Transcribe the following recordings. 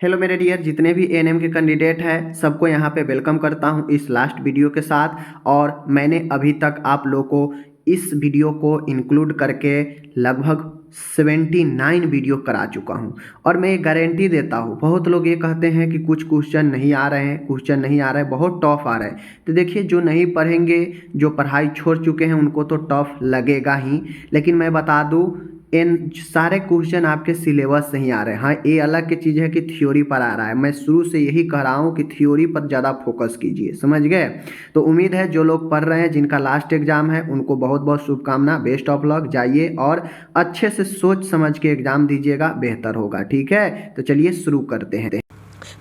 Hello मेरे dear, जितने भी एएनएम के कैंडिडेट हैं सबको यहाँ पे वेलकम करता हूँ इस लास्ट वीडियो के साथ। और मैंने अभी तक आप लोग को इस वीडियो को इंक्लूड करके लगभग 79 वीडियो करा चुका हूँ। और मैं ये गारंटी देता हूँ, बहुत लोग ये कहते हैं कि कुछ क्वेश्चन नहीं आ रहे हैं, क्वेश्चन नहीं आ रहे हैं, बहुत टफ आ रहे हैं। तो देखिए, जो नहीं पढ़ेंगे, जो पढ़ाई छोड़ चुके हैं, उनको तो टफ लगेगा ही। लेकिन मैं बता दूँ, इन सारे क्वेश्चन आपके सिलेबस से ही आ रहे हैं। हाँ, ये अलग की चीज़ है कि थ्योरी पर आ रहा है। मैं शुरू से यही कह रहा हूँ कि थ्योरी पर ज़्यादा फोकस कीजिए, समझ गए। तो उम्मीद है जो लोग पढ़ रहे हैं, जिनका लास्ट एग्जाम है, उनको बहुत बहुत शुभकामना, बेस्ट ऑफ लक। जाइए और अच्छे से सोच समझ के एग्जाम दीजिएगा, बेहतर होगा। ठीक है, तो चलिए शुरू करते हैं।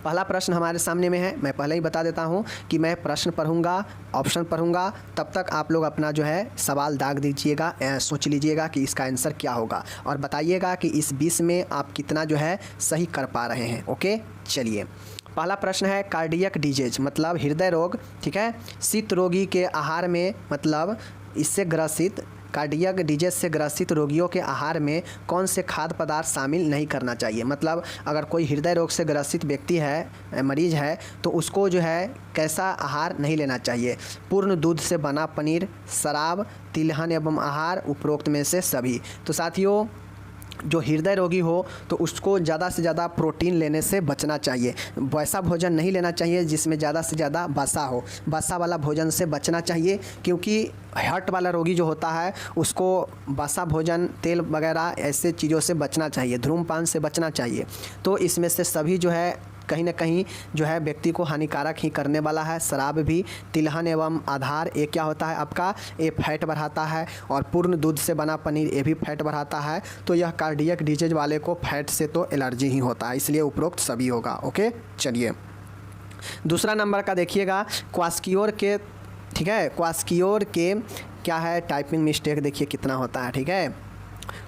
पहला प्रश्न हमारे सामने में है। मैं पहले ही बता देता हूं कि मैं प्रश्न पढ़ूंगा, ऑप्शन पढ़ूंगा, तब तक आप लोग अपना जो है सवाल दाग दीजिएगा, सोच लीजिएगा कि इसका आंसर क्या होगा और बताइएगा कि इस 20 में आप कितना जो है सही कर पा रहे हैं। ओके, चलिए। पहला प्रश्न है कार्डियक डिजीज मतलब हृदय रोग, ठीक है। शीत रोगी के आहार में मतलब इससे ग्रसित कार्डियक डिजीज से ग्रसित रोगियों के आहार में कौन से खाद्य पदार्थ शामिल नहीं करना चाहिए। मतलब अगर कोई हृदय रोग से ग्रसित व्यक्ति है, मरीज है, तो उसको जो है कैसा आहार नहीं लेना चाहिए। पूर्ण दूध से बना पनीर, शराब, तिलहन एवं आहार, उपरोक्त में से सभी। तो साथियों, जो हृदय रोगी हो तो उसको ज़्यादा से ज़्यादा प्रोटीन लेने से बचना चाहिए। वैसा भोजन नहीं लेना चाहिए जिसमें ज़्यादा से ज़्यादा वसा हो। वसा वाला भोजन से बचना चाहिए, क्योंकि हार्ट वाला रोगी जो होता है उसको वसा भोजन, तेल वगैरह ऐसे चीज़ों से बचना चाहिए, धूम्रपान से बचना चाहिए। तो इसमें से सभी जो है कहीं ना कहीं जो है व्यक्ति को हानिकारक ही करने वाला है। शराब भी, तिलहन एवं आधार, ये क्या होता है आपका, ये फैट बढ़ाता है। और पूर्ण दूध से बना पनीर, ये भी फैट बढ़ाता है। तो यह कार्डियक डिजीज वाले को फैट से तो एलर्जी ही होता है, इसलिए उपरोक्त सभी होगा। ओके, चलिए। दूसरा नंबर का देखिएगा, क्वास्कियोर के, ठीक है, क्वास्कियोर के क्या है, टाइपिंग मिस्टेक देखिए कितना होता है, ठीक है।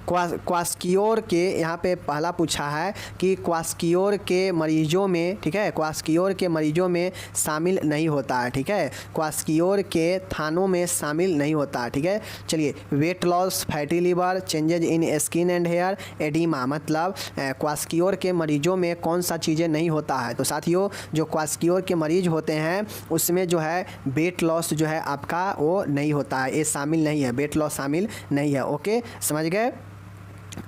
क्वास्कियोर के यहाँ पे पहला पूछा है कि क्वास्कियोर के मरीजों में, ठीक है, क्वास्कियोर के मरीजों में शामिल नहीं होता है, ठीक है। क्वास्कियोर के थानों में शामिल नहीं होता है, ठीक है। चलिए, weight loss, fatty liver, changes in skin and hair, oedema मतलब क्वास्कियोर के मरीजों में कौन सा चीज़ें नहीं होता है। तो साथियों, जो क्वास्कियोर के मरीज होते हैं उसमें जो है वेट लॉस जो है आपका वो नहीं होता है, ये शामिल नहीं है, वेट लॉस शामिल नहीं है। ओके, समझ गए।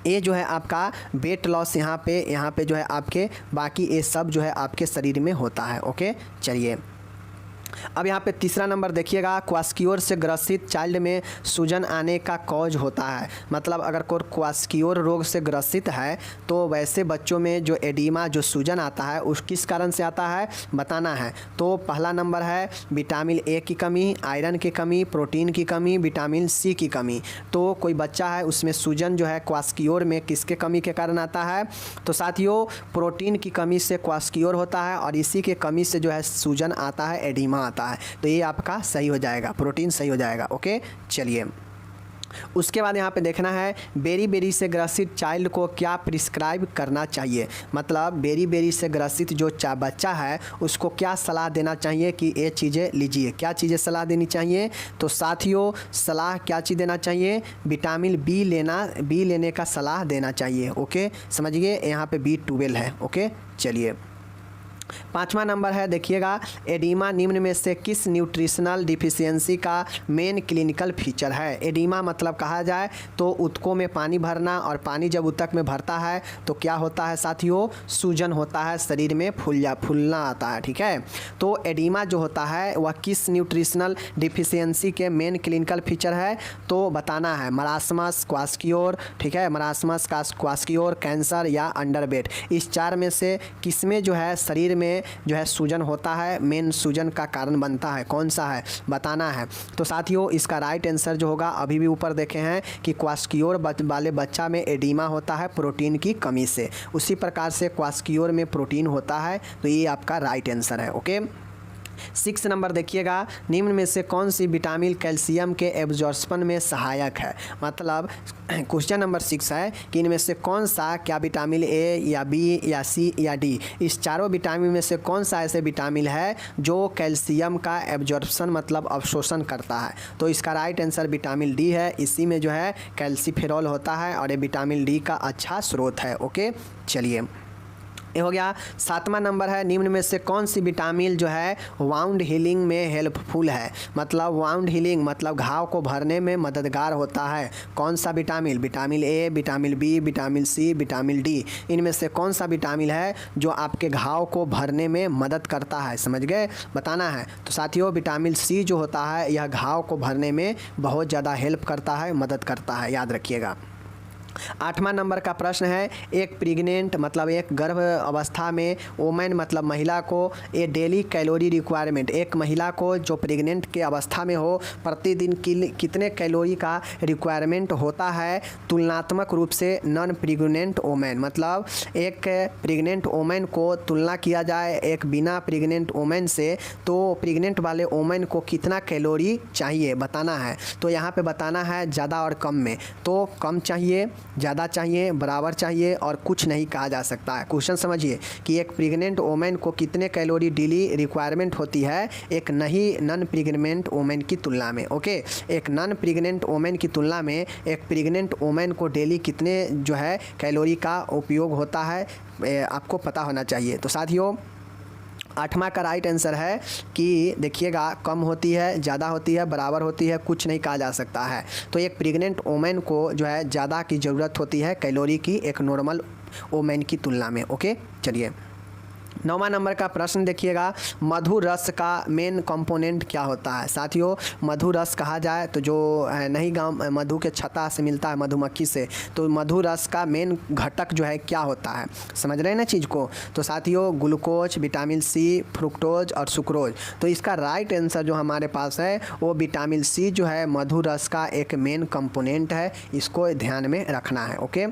ये जो है आपका वेट लॉस यहाँ पे जो है आपके, बाकी ये सब जो है आपके शरीर में होता है। ओके, चलिए। अब यहाँ पे तीसरा नंबर देखिएगा, क्वास्कियोर से ग्रसित चाइल्ड में सूजन आने का कॉज होता है। मतलब अगर कोई क्वास्कियोर रोग से ग्रसित है तो वैसे बच्चों में जो एडिमा, जो सूजन आता है, उस किस कारण से आता है बताना है। तो पहला नंबर है विटामिन ए की कमी, आयरन की कमी, प्रोटीन की कमी, विटामिन सी की कमी। तो कोई बच्चा है उसमें सूजन जो है क्वास्कियोर में किसके कमी के कारण आता है। तो साथियों, प्रोटीन की कमी से क्वास्कियोर होता है और इसी के कमी से जो है सूजन आता है, एडिमा आता है। तो ये आपका सही हो जाएगा, प्रोटीन सही हो जाएगा। ओके, चलिए। उसके बाद यहाँ पे देखना है बेरी बेरी से ग्रसित चाइल्ड को क्या प्रिस्क्राइब करना चाहिए। मतलब बेरी बेरी से ग्रसित जो बच्चा है उसको क्या सलाह देना चाहिए कि ये चीज़ें लीजिए, क्या चीज़ें सलाह देनी चाहिए। तो साथियों, सलाह क्या चीज़ देना चाहिए, विटामिन बी लेने का सलाह देना चाहिए। ओके, समझिए, यहाँ पे B12 है। ओके, चलिए। पाँचवा नंबर है, देखिएगा, एडिमा निम्न में से किस न्यूट्रिशनल डिफिशियंसी का मेन क्लिनिकल फीचर है। एडिमा मतलब कहा जाए तो ऊतकों में पानी भरना, और पानी जब ऊतक में भरता है तो क्या होता है साथियों, सूजन होता है, शरीर में फूलना आता है, ठीक है। तो एडिमा जो होता है वह किस न्यूट्रिशनल डिफिशियंसी के मेन क्लिनिकल फीचर है, तो बताना है मरासमस, क्वास्कियोर, ठीक है, मरासमस, क्वास्कियोर, कैंसर या अंडरवेट। इस चार में से किसमें जो है शरीर में जो है सूजन होता है, मेन सूजन का कारण बनता है, कौन सा है बताना है। तो साथियों, इसका राइट आंसर जो होगा, अभी भी ऊपर देखे हैं कि क्वास्कियोर वाले बच्चा में एडिमा होता है प्रोटीन की कमी से, उसी प्रकार से क्वास्कियोर में प्रोटीन होता है। तो ये आपका राइट आंसर है। ओके, 6 नंबर देखिएगा, निम्न में से कौन सी विटामिन कैल्शियम के एब्जॉर्प्शन में सहायक है। मतलब क्वेश्चन नंबर 6 है कि इनमें से कौन सा, क्या विटामिन ए या बी या सी या डी, इस चारों विटामिन में से कौन सा ऐसे विटामिन है जो कैल्शियम का एब्जॉर्प्शन मतलब अवशोषण करता है। तो इसका राइट आंसर विटामिन डी है। इसी में जो है कैल्सीफेरॉल होता है और ये विटामिन डी का अच्छा स्रोत है। ओके, चलिए। ये हो गया। 7वां नंबर है, निम्न में से कौन सी विटामिन जो है वाउंड हीलिंग में हेल्पफुल है। मतलब वाउंड हीलिंग मतलब घाव को भरने में मददगार होता है। कौन सा vitamin? Vitamin A, vitamin B, vitamin C, vitamin D, इनमें से कौन सा विटामिन है जो आपके घाव को भरने में मदद करता है? समझ गए, बताना है। तो साथियों विटामिन सी जो होता है यह घाव को भरने में बहुत ज़्यादा हेल्प करता है, मदद करता है, याद रखिएगा। 8वां नंबर का प्रश्न है, एक प्रेग्नेंट मतलब एक गर्भ अवस्था में वोमेन मतलब महिला को ये डेली कैलोरी रिक्वायरमेंट, एक महिला को जो प्रेग्नेंट के अवस्था में हो प्रतिदिन कितने कैलोरी का रिक्वायरमेंट होता है तुलनात्मक रूप से नॉन प्रेग्नेंट वोमेन। मतलब एक प्रेग्नेंट वोमेन को तुलना किया जाए एक बिना प्रेग्नेंट वोमेन से, तो प्रेग्नेंट वाले वोमेन को कितना कैलोरी चाहिए बताना है। तो यहाँ पे बताना है ज़्यादा और कम में, तो कम चाहिए, ज़्यादा चाहिए, बराबर चाहिए और कुछ नहीं कहा जा सकता है। क्वेश्चन समझिए कि एक प्रेग्नेंट वोमेन को कितने कैलोरी डेली रिक्वायरमेंट होती है एक नॉन प्रेग्नेंट वोमेन की तुलना में। ओके, एक नॉन प्रेग्नेंट वोमेन की तुलना में एक प्रेग्नेंट वोमेन को डेली कितने जो है कैलोरी का उपयोग होता है आपको पता होना चाहिए। तो साथियों 8वां का राइट आंसर है कि देखिएगा कम होती है, ज़्यादा होती है, बराबर होती है, कुछ नहीं कहा जा सकता है। तो एक प्रेग्नेंट वोमेन को जो है ज़्यादा की ज़रूरत होती है कैलोरी की एक नॉर्मल वोमेन की तुलना में। ओके, चलिए 9वां नंबर का प्रश्न देखिएगा, मधु रस का मेन कंपोनेंट क्या होता है। साथियों मधु रस कहा जाए तो जो नहीं गाँव मधु के छत्ता से मिलता है मधुमक्खी से, तो मधु रस का मेन घटक जो है क्या होता है, समझ रहे हैं ना चीज़ को। तो साथियों ग्लूकोज, विटामिन सी, फ्रुक्टोज और सुक्रोज। तो इसका राइट आंसर जो हमारे पास है वो विटामिन सी जो है मधु रस का एक मेन कंपोनेंट है, इसको ध्यान में रखना है। ओके,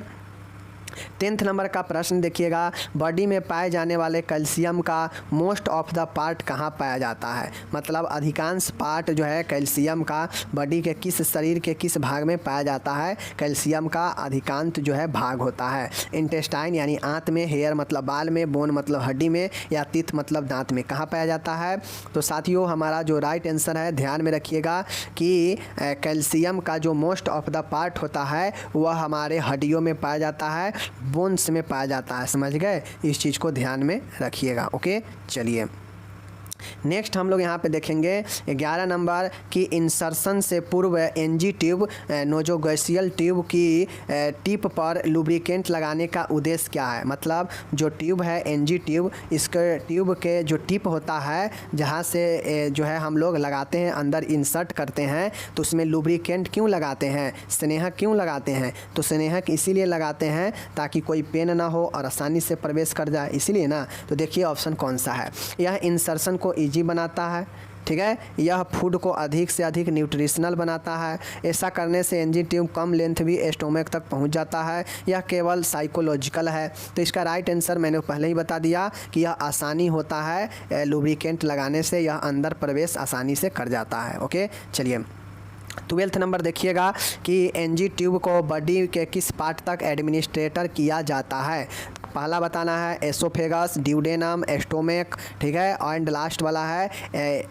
10th नंबर का प्रश्न देखिएगा, बॉडी में पाए जाने वाले कैल्शियम का मोस्ट ऑफ द पार्ट कहाँ पाया जाता है। मतलब अधिकांश पार्ट जो है कैल्शियम का बॉडी के किस शरीर के किस भाग में पाया जाता है। कैल्शियम का अधिकांश जो है भाग होता है इंटेस्टाइन यानी आंत में, हेयर मतलब बाल में, बोन मतलब हड्डी में, या टीथ मतलब दांत में। कहाँ पाया जाता है? तो साथियों हमारा जो राइट आंसर है ध्यान में रखिएगा कि कैल्शियम का जो मोस्ट ऑफ द पार्ट होता है वह हमारे हड्डियों में पाया जाता है, बोन्स में पाया जाता है। समझ गए, इस चीज़ को ध्यान में रखिएगा। ओके, चलिए नेक्स्ट हम लोग यहाँ पे देखेंगे 11 नंबर की इंसर्शन से पूर्व एनजी ट्यूब नोजोगैसियल ट्यूब की टिप पर लुब्रिकेंट लगाने का उद्देश्य क्या है। मतलब जो ट्यूब है एनजी ट्यूब, इसके ट्यूब के जो टिप होता है जहाँ से जो है हम लोग लगाते हैं अंदर इंसर्ट करते हैं, तो उसमें लुब्रिकेंट क्यों लगाते हैं, स्नेहक क्यों लगाते हैं। तो स्नेहक इसीलिए लगाते हैं ताकि कोई पेन ना हो और आसानी से प्रवेश कर जाए, इसीलिए ना। तो देखिए ऑप्शन कौन सा है। यह इंसर्शन को ईजी बनाता है, ठीक है। यह फूड को अधिक से अधिक न्यूट्रिशनल बनाता है। ऐसा करने से एनजी ट्यूब कम लेंथ भी स्टोमक तक पहुंच जाता है। यह केवल साइकोलॉजिकल है। तो इसका राइट आंसर मैंने पहले ही बता दिया कि यह आसानी होता है लुब्रिकेंट लगाने से, यह अंदर प्रवेश आसानी से कर जाता है। ओके, चलिए 12th नंबर देखिएगा कि एनजी ट्यूब को बॉडी के किस पार्ट तक एडमिनिस्ट्रेटर किया जाता है। पहला बताना है एसोफेगस, ड्यूडेनम, स्टोमक, ठीक है, एंड लास्ट वाला है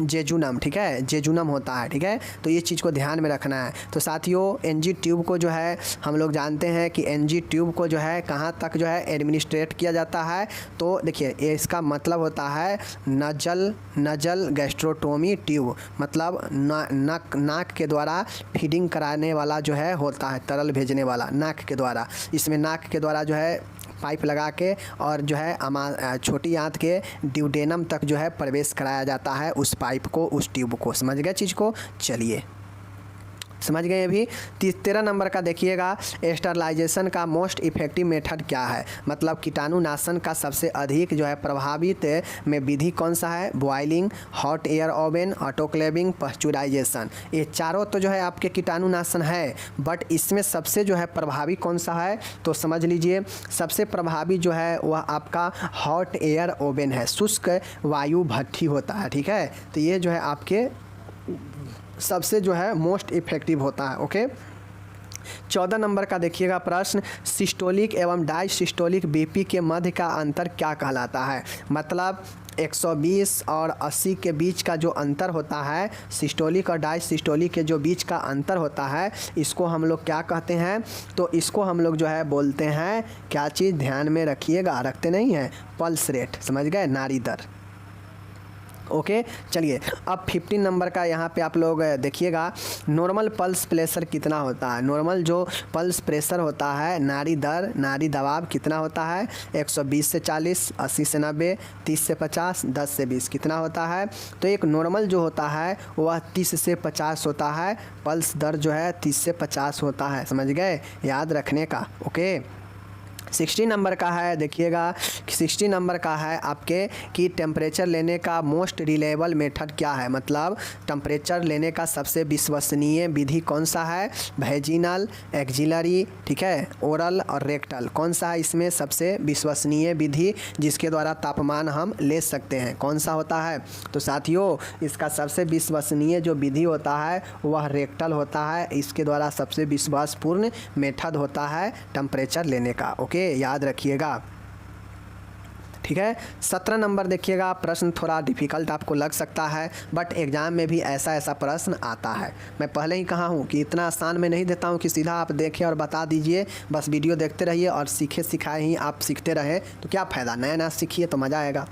जेजुनम, ठीक है, जेजुनम होता है, ठीक है। तो ये चीज़ को ध्यान में रखना है। तो साथियों एनजी ट्यूब को जो है हम लोग जानते हैं कि एनजी ट्यूब को जो है कहाँ तक जो है एडमिनिस्ट्रेट किया जाता है। तो देखिए इसका मतलब होता है नजल गैस्ट्रोटोमी ट्यूब, मतलब नाक के द्वारा फीडिंग कराने वाला जो है होता है, तरल भेजने वाला नाक के द्वारा। इसमें नाक के द्वारा जो है पाइप लगा के और जो है छोटी आंत के ड्यूडेनम तक जो है प्रवेश कराया जाता है उस पाइप को, उस ट्यूब को। समझ गए चीज़ को, चलिए समझ गए। अभी 13 नंबर का देखिएगा, स्टरलाइजेशन का मोस्ट इफेक्टिव मेथड क्या है। मतलब कीटाणुनाशन का सबसे अधिक जो है प्रभावित में विधि कौन सा है। Boiling, hot air oven, autoclaving, pasteurisation. ये चारों तो जो है आपके कीटाणुनाशन है, बट इसमें सबसे जो है प्रभावी कौन सा है। तो समझ लीजिए सबसे प्रभावी जो है वह आपका हॉट एयर ओवन है, शुष्क वायु भट्ठी होता है, ठीक है। तो ये जो है आपके सबसे जो है मोस्ट इफेक्टिव होता है। ओके, 14 नंबर का देखिएगा प्रश्न, सिस्टोलिक एवं डायसिस्टोलिक बीपी के मध्य का अंतर क्या कहलाता है। मतलब 120 और 80 के बीच का जो अंतर होता है, सिस्टोलिक और डायसिस्टोलिक के जो बीच का अंतर होता है, इसको हम लोग क्या कहते हैं? तो इसको हम लोग जो है बोलते हैं, क्या चीज़ ध्यान में रखिएगा, रखते नहीं हैं, पल्स रेट, समझ गए, नाड़ी दर। ओके चलिए, अब 15 नंबर का यहाँ पे आप लोग देखिएगा, नॉर्मल पल्स प्रेशर कितना होता है। नॉर्मल जो पल्स प्रेशर होता है, नाड़ी दर, नाड़ी दबाव कितना होता है? 120 से 40, 80 से 90, 30 से 50, 10 से 20 कितना होता है? तो एक नॉर्मल जो होता है वह 30 से 50 होता है, पल्स दर जो है 30 से 50 होता है, समझ गए, याद रखने का। ओके 60 नंबर का है, देखिएगा 60 नंबर का है आपके कि टेम्परेचर लेने का मोस्ट रिलायबल मेथड क्या है, मतलब टेम्परेचर लेने का सबसे विश्वसनीय विधि कौन सा है? वैजिनल, एक्जिलरी, ठीक है, ओरल और रेक्टल, कौन सा है इसमें सबसे विश्वसनीय विधि जिसके द्वारा तापमान हम ले सकते हैं, कौन सा होता है? तो साथियों, इसका सबसे विश्वसनीय जो विधि होता है वह रेक्टल होता है, इसके द्वारा सबसे विश्वासपूर्ण मेथड होता है टेम्परेचर लेने का। ओके याद रखिएगा, ठीक है। 17 नंबर देखिएगा, प्रश्न थोड़ा डिफ़िकल्ट आपको लग सकता है, बट एग्ज़ाम में भी ऐसा प्रश्न आता है। मैं पहले ही कहा हूँ कि इतना आसान मैं नहीं देता हूँ कि सीधा आप देखें और बता दीजिए, बस वीडियो देखते रहिए और सीखे सिखाए ही आप सीखते रहे तो क्या फ़ायदा, नया नया सीखिए तो मज़ा आएगा।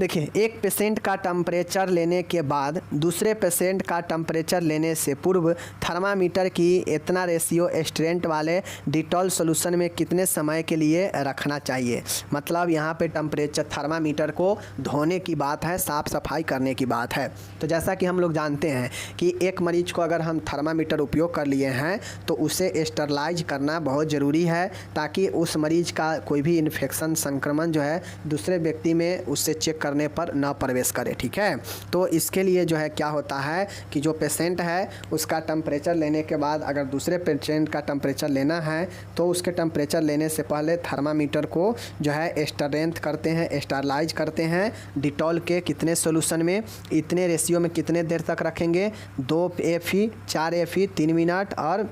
देखिए, एक पेशेंट का टेम्परेचर लेने के बाद दूसरे पेशेंट का टेम्परेचर लेने से पूर्व थर्मामीटर की इतना रेशियो स्ट्रेंथ वाले डिटॉल सॉल्यूशन में कितने समय के लिए रखना चाहिए। मतलब यहाँ पे टेम्परेचर थर्मामीटर को धोने की बात है, साफ़ सफाई करने की बात है। तो जैसा कि हम लोग जानते हैं कि एक मरीज को अगर हम थर्मामीटर उपयोग कर लिए हैं तो उसे स्टरलाइज करना बहुत ज़रूरी है, ताकि उस मरीज का कोई भी इन्फेक्शन, संक्रमण जो है दूसरे व्यक्ति में उससे चेक करने पर ना प्रवेश करे, ठीक है। तो इसके लिए जो है क्या होता है कि जो पेशेंट है उसका टेम्परेचर लेने के बाद अगर दूसरे पेशेंट का टेम्परेचर लेना है तो उसके टेम्परेचर लेने से पहले थर्मामीटर को जो है स्टरेंथ करते हैं, स्टरलाइज करते हैं डिटॉल के कितने सॉल्यूशन में, इतने रेशियो में कितने देर तक रखेंगे, 2 FE, 4 FE, 3 मिनट और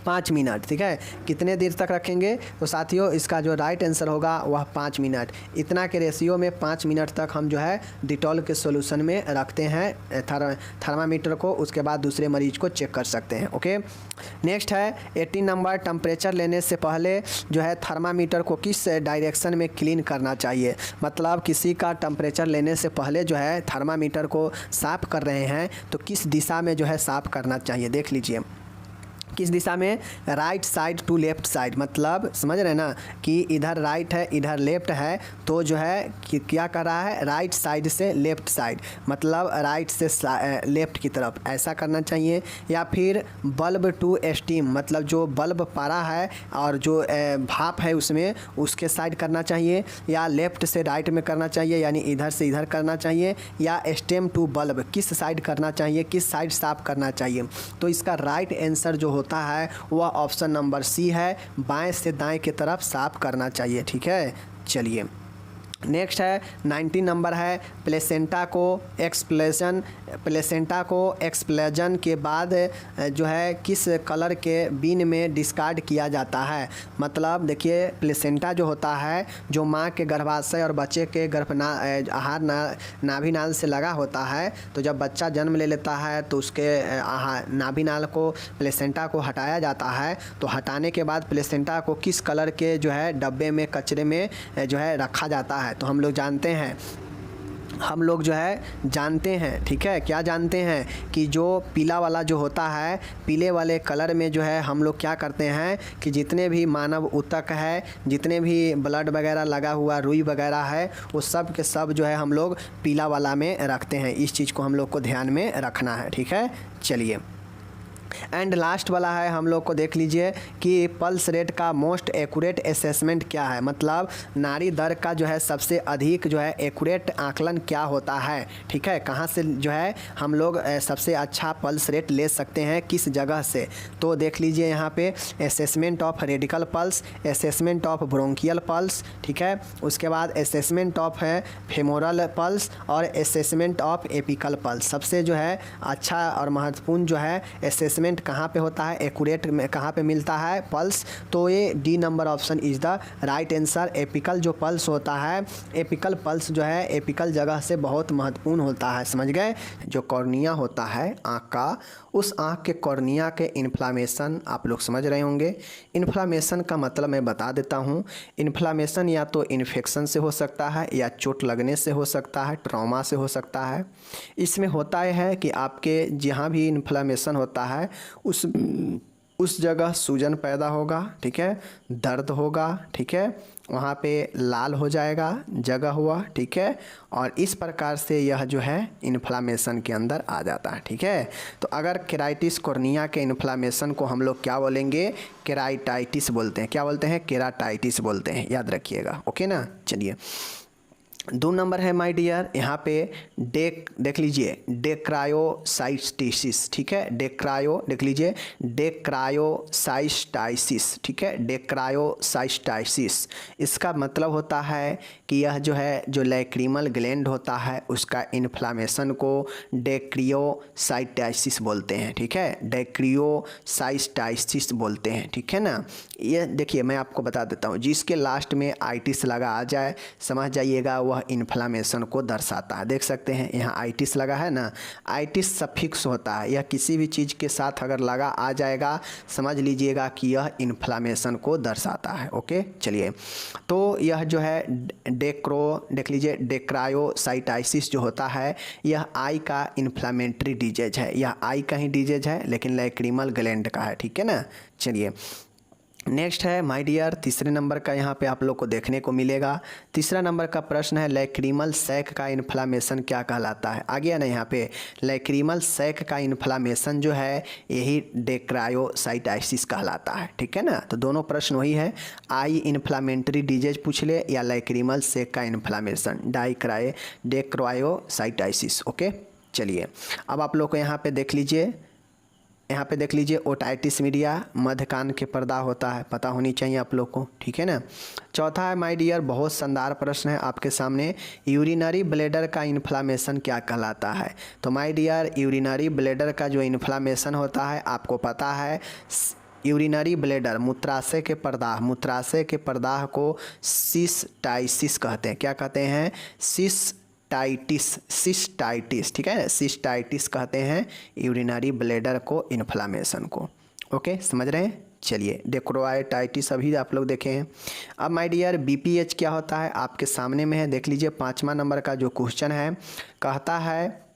5 मिनट, ठीक है, कितने देर तक रखेंगे। तो साथियों, इसका जो राइट आंसर होगा वह 5 मिनट, इतना के रेशियो में 5 मिनट तक हम जो है डिटॉल के सॉल्यूशन में रखते हैं थर्मामीटर को, उसके बाद दूसरे मरीज को चेक कर सकते हैं। ओके नेक्स्ट है 18 नंबर, टेम्परेचर लेने से पहले जो है थर्मामीटर को किस डायरेक्शन में क्लीन करना चाहिए। मतलब किसी का टेम्परेचर लेने से पहले जो है थर्मामीटर को साफ़ कर रहे हैं तो किस दिशा में जो है साफ़ करना चाहिए, देख लीजिए किस दिशा में, right side to left side. मतलब समझ रहे हैं ना कि इधर राइट है इधर लेफ़्ट है, तो जो है कि क्या कर रहा है, राइट साइड से लेफ़्ट साइड, मतलब राइट से लेफ़्ट की तरफ ऐसा करना चाहिए। या फिर बल्ब टू स्टीम, मतलब जो बल्ब पारा है और जो भाप है उसमें उसके साइड करना चाहिए, या लेफ़्ट से राइट में करना चाहिए यानी इधर से इधर करना चाहिए, या स्टेम टू बल्ब, किस साइड करना चाहिए, किस साइड साफ़ करना चाहिए। तो इसका राइट आंसर जो होता है वह ऑप्शन नंबर सी है, बाएं से दाएं की तरफ साफ करना चाहिए, ठीक है। चलिए नेक्स्ट है 19 नंबर है, प्लेसेंटा को एक्सप्लोजन के बाद जो है किस कलर के बिन में डिस्कार्ड किया जाता है। मतलब देखिए, प्लेसेंटा जो होता है जो माँ के गर्भाशय और बच्चे के आहार नाभि नाल से लगा होता है, तो जब बच्चा जन्म ले लेता है तो उसके नाभि नाल को, प्लेसेंटा को हटाया जाता है। तो हटाने के बाद प्लेसेंटा को किस कलर के जो है डब्बे में, कचरे में जो है रखा जाता है। तो हम लोग जानते हैं, ठीक है, क्या जानते हैं कि जो पीला वाला जो होता है, पीले वाले कलर में जो है हम लोग क्या करते हैं कि जितने भी मानव ऊतक है, जितने भी ब्लड वगैरह लगा हुआ रुई वगैरह है, वो सब के सब जो है हम लोग पीला वाला में रखते हैं। इस चीज़ को हम लोग को ध्यान में रखना है, ठीक है। चलिए एंड लास्ट वाला है, हम लोग को देख लीजिए कि पल्स रेट का मोस्ट एक्यूरेट असेसमेंट क्या है। मतलब नाड़ी दर का जो है सबसे अधिक जो है एक्यूरेट आकलन क्या होता है, ठीक है, कहाँ से जो है हम लोग सबसे अच्छा पल्स रेट ले सकते हैं, किस जगह से। तो देख लीजिए यहाँ पे assessment of radical pulse, assessment of bronchial pulse, ठीक है, उसके बाद असेसमेंट ऑफ है फेमोरल पल्स और असेसमेंट ऑफ एपिकल पल्स। सबसे जो है अच्छा और महत्वपूर्ण जो है असेसमेंट मूवमेंट कहाँ पे होता है, एक्यूरेट में कहाँ पे मिलता है पल्स, तो ये D number option is the right answer. Apical जो पल्स होता है, एपिकल पल्स जो है एपिकल जगह से बहुत महत्वपूर्ण होता है, समझ गए। जो कॉर्निया होता है आँख का, उस आँख के कॉर्निया के इन्फ्लामेशन आप लोग समझ रहे होंगे। इन्फ्लामेशन का मतलब मैं बता देता हूँ। इन्फ्लामेशन या तो इन्फेक्शन से हो सकता है, या चोट लगने से हो सकता है, ट्रॉमा से हो सकता है। इसमें होता यह है कि आपके जहाँ भी इन्फ्लामेशन होता है उस जगह सूजन पैदा होगा, ठीक है, दर्द होगा, ठीक है, वहाँ पे लाल हो जाएगा जगह हुआ, ठीक है, और इस प्रकार से यह जो है इन्फ्लामेशन के अंदर आ जाता है, ठीक है। तो अगर केराइटिस कॉर्निया के इन्फ्लामेशन को हम लोग क्या बोलेंगे, केराइटाइटिस बोलते हैं। क्या बोलते हैं, केराटाइटिस बोलते हैं, याद रखिएगा, ओके ना। चलिए 2 नंबर है माय डियर, यहाँ पे देख लीजिए डेक्रायोसाइटिस, ठीक है, देख लीजिए डेक्रायोसाइटिस, ठीक है, डेक्रायोसाइटिस। इसका मतलब होता है कि यह जो है जो लैक्रिमल ग्लैंड होता है उसका इन्फ्लामेशन को डेक्रियोसाइटिस बोलते हैं, ठीक है, डेक्रियोसाइटिस बोलते हैं, ठीक है ना। ये देखिए मैं आपको बता देता हूँ, जिसके लास्ट में आइटिस लगा आ जाए समझ जाइएगा वह इन्फ्लामेशन को दर्शाता है। देख सकते हैं यहाँ आइटिस लगा है ना, आइटिस सफिक्स होता है, यह किसी भी चीज़ के साथ अगर लगा आ जाएगा समझ लीजिएगा कि यह इन्फ्लामेशन को दर्शाता है, ओके। चलिए तो यह जो है देख लीजिए डेक्रायोसाइटिस जो होता है यह आई का इन्फ्लामेटरी डिजीज है, यह आई का ही डिजीज है लेकिन लैक्रिमल ग्लैंड का है, ठीक है ना। चलिए नेक्स्ट है माय डियर, तीसरे नंबर का यहाँ पे आप लोग को देखने को मिलेगा। तीसरा नंबर का प्रश्न है लैक्रिमल सैक का इन्फ्लामेशन क्या कहलाता है। आ गया ना यहाँ पे, लैक्रिमल सैक का इन्फ्लामेशन जो है यही डेक्रायोसाइटिस कहलाता है, ठीक है ना। तो दोनों प्रश्न वही है, आई इन्फ्लामेटरी डिजीज पूछ ले या लैक्रिमल सैक का इन्फ्लामेशन, डेक्रायोसाइटिस, ओके। चलिए अब आप लोग को यहाँ पे देख लीजिए ओटाइटिस मीडिया, मध्य कान के पर्दा होता है, पता होनी चाहिए आप लोग को, ठीक है ना। चौथा है माय डियर, बहुत शानदार प्रश्न है आपके सामने, यूरिनरी ब्लैडर का इन्फ्लामेशन क्या कहलाता है। तो माय डियर यूरिनरी ब्लैडर का जो इन्फ्लामेशन होता है आपको पता है, यूरिनरी ब्लैडर मूत्राशय के प्रदाह को सिस्टाइटिस कहते हैं। क्या कहते हैं, सिस्टाइटिस, ठीक है, सिस्टाइटिस कहते हैं यूरिनरी ब्लैडर को इन्फ्लामेशन को, ओके, समझ रहे हैं। चलिए डेक्रोआइटाइटिस अभी आप लोग देखे हैं। अब माय डियर बीपीएच क्या होता है आपके सामने में है, देख लीजिए 5वां नंबर का जो क्वेश्चन है, कहता है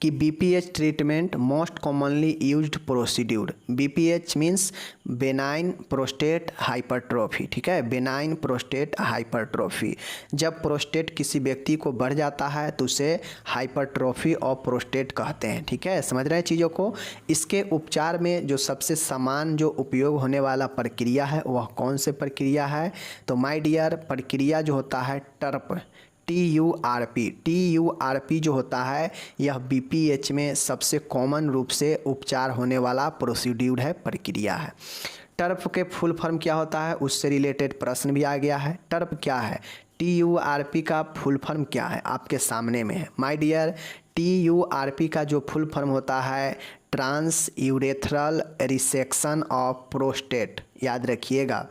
कि BPH treatment most commonly used procedure. BPH means benign prostate hypertrophy, ठीक है, बेनाइन प्रोस्टेट हाइपरट्रोफी। जब प्रोस्टेट किसी व्यक्ति को बढ़ जाता है तो उसे हाइपरट्रोफी ऑफ प्रोस्टेट कहते हैं, ठीक है, समझ रहे हैं चीज़ों को। इसके उपचार में जो सबसे समान जो उपयोग होने वाला प्रक्रिया है वह कौन से प्रक्रिया है, तो माय डियर प्रक्रिया जो होता है टर्प, TURP जो होता है यह बीपीएच में सबसे कॉमन रूप से उपचार होने वाला प्रोसीड्यूर है, प्रक्रिया है। टर्प के फुल फॉर्म क्या होता है उससे रिलेटेड प्रश्न भी आ गया है। टर्प क्या है, TURP का फुल फॉर्म क्या है आपके सामने में है माय डियर। TURP का जो फुल फॉर्म होता है transurethral resection of prostate, याद रखिएगा,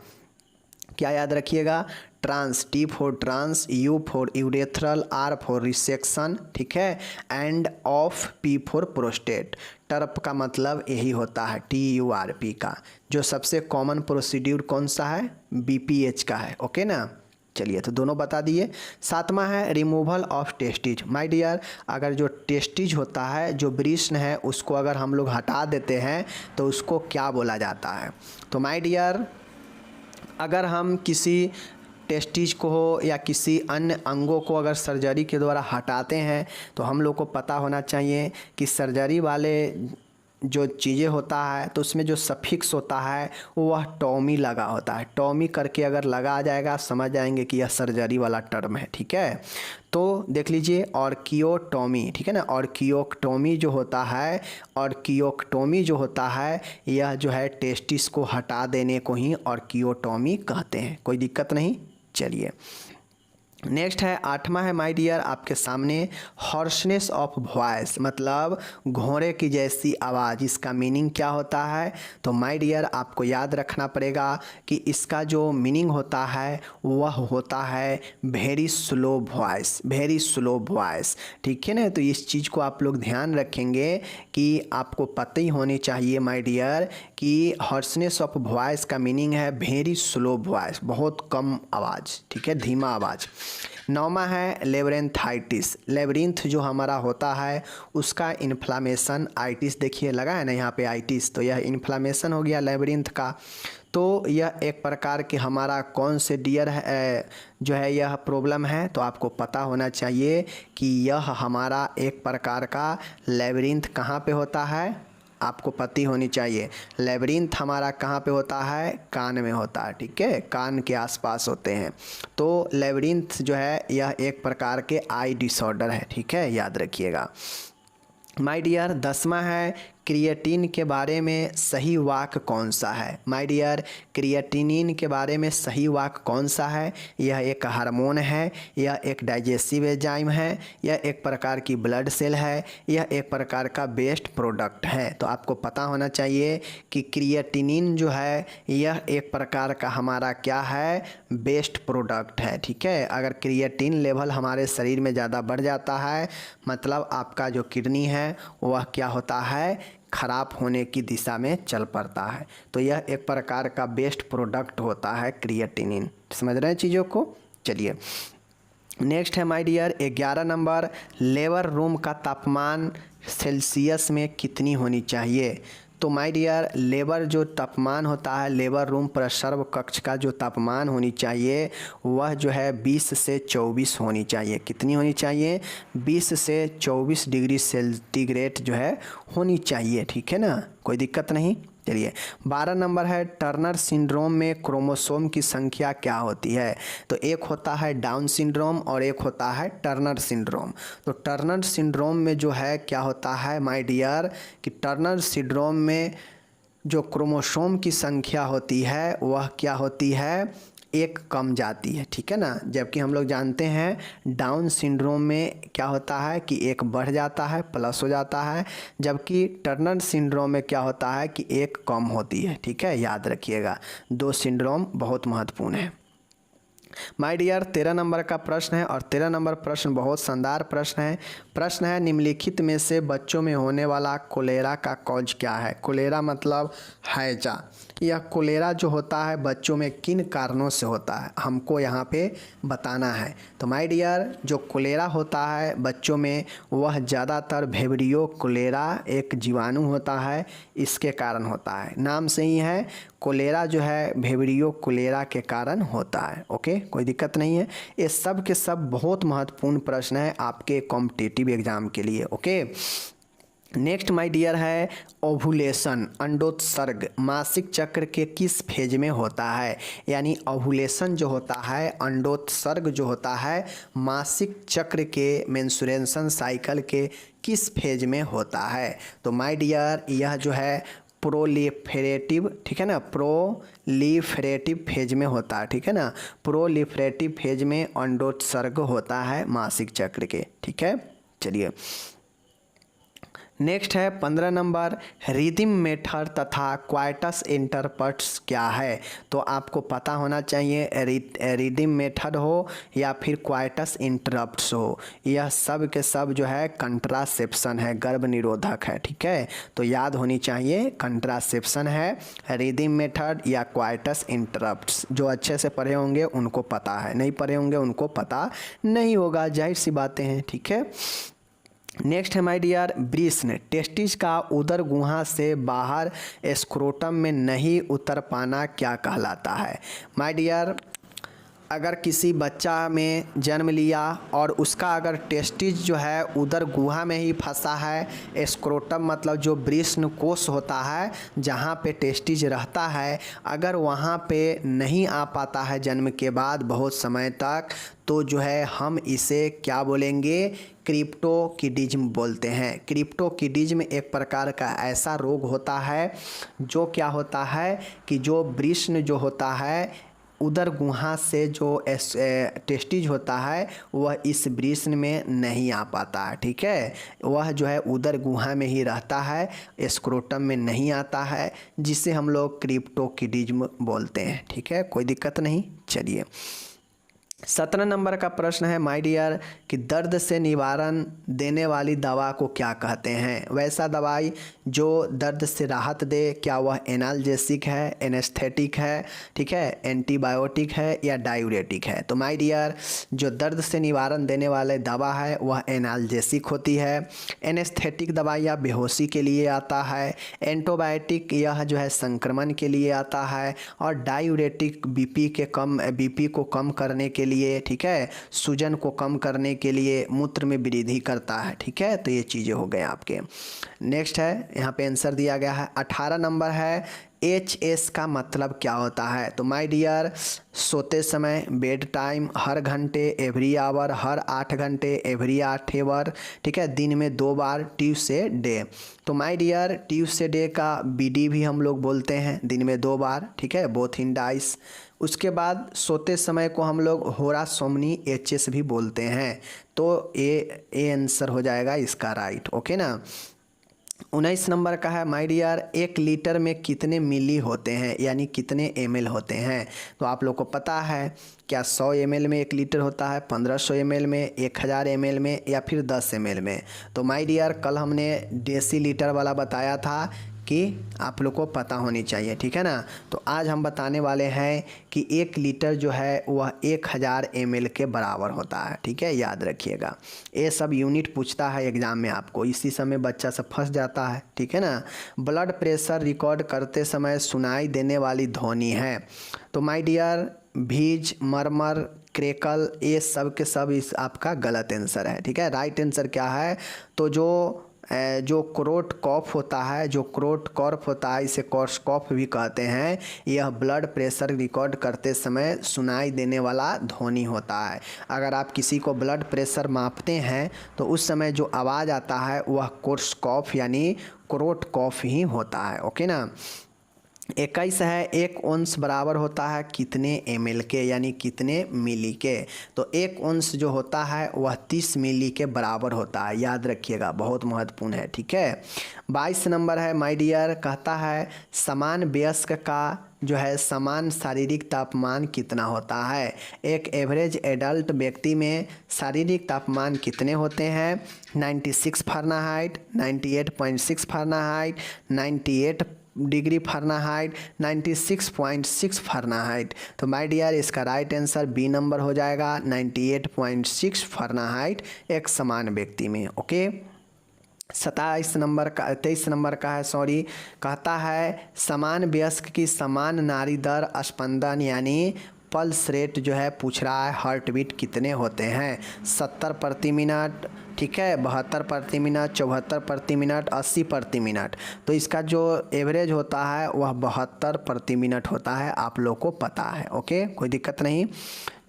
क्या याद रखिएगा, trans, T for trans, U for urethral, R for resection, ठीक है, and of P for prostate. TURP का मतलब यही होता है TURP का। जो सबसे कॉमन प्रोसीड्यूर कौन सा है, BPH का है, ओके ना। चलिए तो दोनों बता दिए। 7वां है removal of testes. My dear अगर जो टेस्टिज होता है जो वृषण है उसको अगर हम लोग हटा देते हैं तो उसको क्या बोला जाता है। तो माय डियर अगर हम किसी टेस्टिज को हो या किसी अन्य अंगों को अगर सर्जरी के द्वारा हटाते हैं तो हम लोग को पता होना चाहिए कि सर्जरी वाले जो चीज़ें होता है तो उसमें जो सफिक्स होता है वह टॉमी लगा होता है। टॉमी करके अगर लगा आ जाएगा समझ जाएंगे कि यह सर्जरी वाला टर्म है, ठीक है। तो देख लीजिए ऑर्कियोटॉमी, ठीक है ना, ऑर्कियोटॉमी जो होता है यह जो है टेस्टिस को हटा देने को ही ऑर्कियोटॉमी कहते हैं। कोई दिक्कत नहीं। चलिए नेक्स्ट है 8वां है माय डियर आपके सामने हॉर्सनेस ऑफ वॉइस, मतलब घोड़े की जैसी आवाज़। इसका मीनिंग क्या होता है? तो माय डियर आपको याद रखना पड़ेगा कि इसका जो मीनिंग होता है वह होता है very slow voice, very slow voice. ठीक है ना, तो इस चीज़ को आप लोग ध्यान रखेंगे कि आपको पता ही होनी चाहिए माय डियर कि हॉर्सनेस ऑफ वॉइस का मीनिंग है वेरी स्लो वॉइस, बहुत कम आवाज़। ठीक है, धीमा आवाज़। 9वां है लेबरेंथाइटिस। लेबरिंथ जो हमारा होता है उसका इन्फ्लामेशन, आइटिस देखिए लगा है ना यहाँ पे आइटिस, तो यह इन्फ्लामेशन हो गया लेबरिंथ का। तो यह एक प्रकार के हमारा कौन से डियर है जो है यह प्रॉब्लम है, तो आपको पता होना चाहिए कि यह हमारा एक प्रकार का लेबरिंथ कहाँ पे होता है, आपको पता होनी चाहिए। लेबरिंथ हमारा कहाँ पे होता है? कान में होता है। ठीक है, कान के आसपास होते हैं। तो लेबरिंथ जो है यह एक प्रकार के आई डिसऑर्डर है। ठीक है, याद रखिएगा माय डियर। 10वां है क्रिएटिन के बारे में सही वाक्य कौन सा है? माय डियर, क्रिएटिनिन के बारे में सही वाक्य कौन सा है? यह एक हार्मोन है, यह एक डाइजेस्टिव एंजाइम है, यह एक प्रकार की ब्लड सेल है, यह एक प्रकार का वेस्ट प्रोडक्ट है। तो आपको पता होना चाहिए कि क्रिएटिनिन जो है यह एक प्रकार का हमारा क्या है? वेस्ट प्रोडक्ट है। ठीक है, अगर क्रिएटिन लेवल हमारे शरीर में ज़्यादा बढ़ जाता है मतलब आपका जो किडनी है वह क्या होता है? खराब होने की दिशा में चल पड़ता है। तो यह एक प्रकार का बेस्ट प्रोडक्ट होता है क्रिएटिनिन। समझ रहे हैं चीज़ों को? चलिए नेक्स्ट है my dear 11 number, labour room का तापमान सेल्सियस में कितनी होनी चाहिए? तो माय डियर, लेबर जो तापमान होता है, लेबर रूम प्रसर्व कक्ष का जो तापमान होनी चाहिए वह जो है 20 से 24 होनी चाहिए। कितनी होनी चाहिए? 20 से 24 डिग्री सेंटीग्रेड जो है होनी चाहिए। ठीक है ना, कोई दिक्कत नहीं। चलिए 12 नंबर है टर्नर सिंड्रोम में क्रोमोसोम की संख्या क्या होती है? तो एक होता है डाउन सिंड्रोम और एक होता है टर्नर सिंड्रोम। तो टर्नर सिंड्रोम में जो है क्या होता है माय डियर कि टर्नर सिंड्रोम में जो क्रोमोसोम की संख्या होती है वह क्या होती है? एक कम जाती है। ठीक है ना, जबकि हम लोग जानते हैं डाउन सिंड्रोम में क्या होता है कि एक बढ़ जाता है, प्लस हो जाता है, जबकि टर्नर सिंड्रोम में क्या होता है कि एक कम होती है। ठीक है, याद रखिएगा, दो सिंड्रोम बहुत महत्वपूर्ण है। माय डियर 13 नंबर का प्रश्न है और 13 नंबर प्रश्न बहुत शानदार प्रश्न है। प्रश्न है निम्नलिखित में से बच्चों में होने वाला कोलेरा का कॉज क्या है? कोलेरा मतलब हैजा। यह कोलेरा जो होता है बच्चों में किन कारणों से होता है हमको यहाँ पे बताना है। तो माय डियर जो कोलेरा होता है बच्चों में वह ज़्यादातर वेब्रियो कोलेरा एक जीवाणु होता है, इसके कारण होता है। नाम से ही है कोलेरा जो है वेब्रियो कोलेरा के कारण होता है। ओके, कोई दिक्कत नहीं है। ये सब के सब बहुत महत्वपूर्ण प्रश्न है आपके कॉम्पिटिटिव एग्जाम के लिए। ओके, नेक्स्ट माय डियर है ओवुलेशन, अंडोत्सर्ग मासिक चक्र के किस फेज में होता है? यानी ओवुलेशन जो होता है, अंडोत्सर्ग जो होता है मासिक चक्र के मेंस्ट्रुएशन साइकिल के किस फेज में होता है? तो माय डियर यह जो है प्रोलिफरेटिव, ठीक है ना, प्रोलिफरेटिव फेज में होता है। ठीक है ना, प्रोलिफरेटिव फेज में अंडोत्सर्ग होता है मासिक चक्र के। ठीक है, चलिए नेक्स्ट है 15 नंबर, रिदिम मेथड तथा क्वाइटस इंटरप्ट्स क्या है? तो आपको पता होना चाहिए रिदिम मेथड हो या फिर क्वाइटस इंटरप्ट्स हो, यह सब के सब जो है कंट्रासेप्शन है, गर्भ निरोधक है। ठीक है, तो याद होनी चाहिए कंट्रासेप्शन है, रिदिम मेथड या क्वाइटस इंटरप्ट्स। जो अच्छे से पढ़े होंगे उनको पता है, नहीं पढ़े होंगे उनको पता नहीं होगा, जाहिर सी बातें हैं। ठीक है, नेक्स्ट है माय डियर ब्रीस्न, टेस्टिस का उदर गुहा से बाहर स्क्रोटम में नहीं उतर पाना क्या कहलाता है? माय डियर अगर किसी बच्चा में जन्म लिया और उसका अगर टेस्टिस जो है उदर गुहा में ही फंसा है, स्क्रोटम मतलब जो ब्रीस्न कोश होता है जहाँ पे टेस्टिस रहता है, अगर वहाँ पे नहीं आ पाता है जन्म के बाद बहुत समय तक, तो जो है हम इसे क्या बोलेंगे? क्रिप्टोकिडिज्म बोलते हैं। क्रिप्टोकिडिज्म एक प्रकार का ऐसा रोग होता है जो क्या होता है कि जो ब्रीस्न जो होता है उदर गुहा से जो टेस्टिज होता है वह इस वृषण में नहीं आ पाता है, ठीक है। वह जो है उदर गुहा में ही रहता है, स्क्रोटम में नहीं आता है, जिसे हम लोग क्रिप्टोकिडिज्म बोलते हैं, ठीक है। कोई दिक्कत नहीं। चलिए 17 नंबर का प्रश्न है माय डियर कि दर्द से निवारण देने वाली दवा को क्या कहते हैं। वैसा दवाई जो दर्द से राहत दे, क्या वह एनाल्जेसिक है, एनेस्थेटिक है, ठीक है, एंटीबायोटिक है या डायूरेटिक है। तो माय डियर जो दर्द से निवारण देने वाले दवा है वह एनाल्जेसिक होती है। एनेस्थेटिक दवाइयाँ बेहोशी के लिए आता है। एंटीबायोटिक यह जो है संक्रमण के लिए आता है। और डायूरेटिक बीपी को कम करने के लिए, ठीक है, सूजन को कम करने के लिए, मूत्र में वृद्धि करता है, ठीक है। तो ये चीज़ें हो गए आपके। नेक्स्ट है, यहाँ पे आंसर दिया गया है 18 नंबर है HS का मतलब क्या होता है। तो माय डियर सोते समय, बेड टाइम, हर घंटे, एवरी आवर, हर 8 घंटे, एवरी 8 आवर, ठीक है, दिन में 2 बार, ट्यूसडे डे। तो माय डियर ट्यूसडे डे का BD भी हम लोग बोलते हैं, दिन में 2 बार, ठीक है, बोथ इन डाइस। उसके बाद सोते समय को हम लोग होरा सोमनी HS भी बोलते हैं। तो ए आंसर हो जाएगा इसका राइट, ओके ना। 19 नंबर का है माय डियर 1 लीटर में कितने मिली होते हैं, यानी कितने ml होते हैं। तो आप लोग को पता है क्या 100 ml में 1 लीटर होता है, 1500 ml में, 1000 ml में या फिर 10 ml में। तो माय डियर कल हमने डेसीलीटर वाला बताया था कि आप लोग को पता होनी चाहिए, ठीक है ना। तो आज हम बताने वाले हैं कि 1 लीटर जो है वह 1000 ml के बराबर होता है, ठीक है, याद रखिएगा। ये सब यूनिट पूछता है एग्ज़ाम में आपको, इसी समय बच्चा सब फंस जाता है, ठीक है ना। ब्लड प्रेशर रिकॉर्ड करते समय सुनाई देने वाली ध्वनि है। तो माय डियर भीज, मरमर, क्रेकल, ये सब के सब इस आपका गलत आंसर है, ठीक है। राइट आंसर क्या है, तो जो क्रोट कॉफ होता है, जो क्रोट कॉर्फ होता है, इसे कॉर्स कॉफ भी कहते हैं, यह ब्लड प्रेशर रिकॉर्ड करते समय सुनाई देने वाला ध्वनि होता है। अगर आप किसी को ब्लड प्रेशर मापते हैं तो उस समय जो आवाज़ आता है वह कोर्स कॉफ यानी क्रोट कॉफ ही होता है, ओके ना। 21 है 1 ओंस बराबर होता है कितने ml के, यानी कितने मिली के। तो 1 ओंस जो होता है वह 30 मिली के बराबर होता है, याद रखिएगा, बहुत महत्वपूर्ण है, ठीक है। 22 नंबर है माय डियर कहता है समान वयस्क का जो है समान शारीरिक तापमान कितना होता है। एक एवरेज एडल्ट व्यक्ति में शारीरिक तापमान कितने होते हैं, 96 Fahrenheit, 98.6 Fahrenheit, 98 degree Fahrenheit, 96.6 Fahrenheit. तो माय डियर इसका राइट आंसर बी नंबर हो जाएगा, 98.6 फ़ारेनहाइट एक समान व्यक्ति में, ओके। 23 नंबर का है सॉरी, कहता है समान वयस्क की समान नाड़ी दर स्पंदन यानी पल्स रेट जो है पूछ रहा है, हार्ट बीट कितने होते हैं। 70 प्रति मिनट, ठीक है, 72 प्रति मिनट, 74 प्रति मिनट, 80 प्रति मिनट। तो इसका जो एवरेज होता है वह 72 प्रति मिनट होता है, आप लोग को पता है, ओके, कोई दिक्कत नहीं।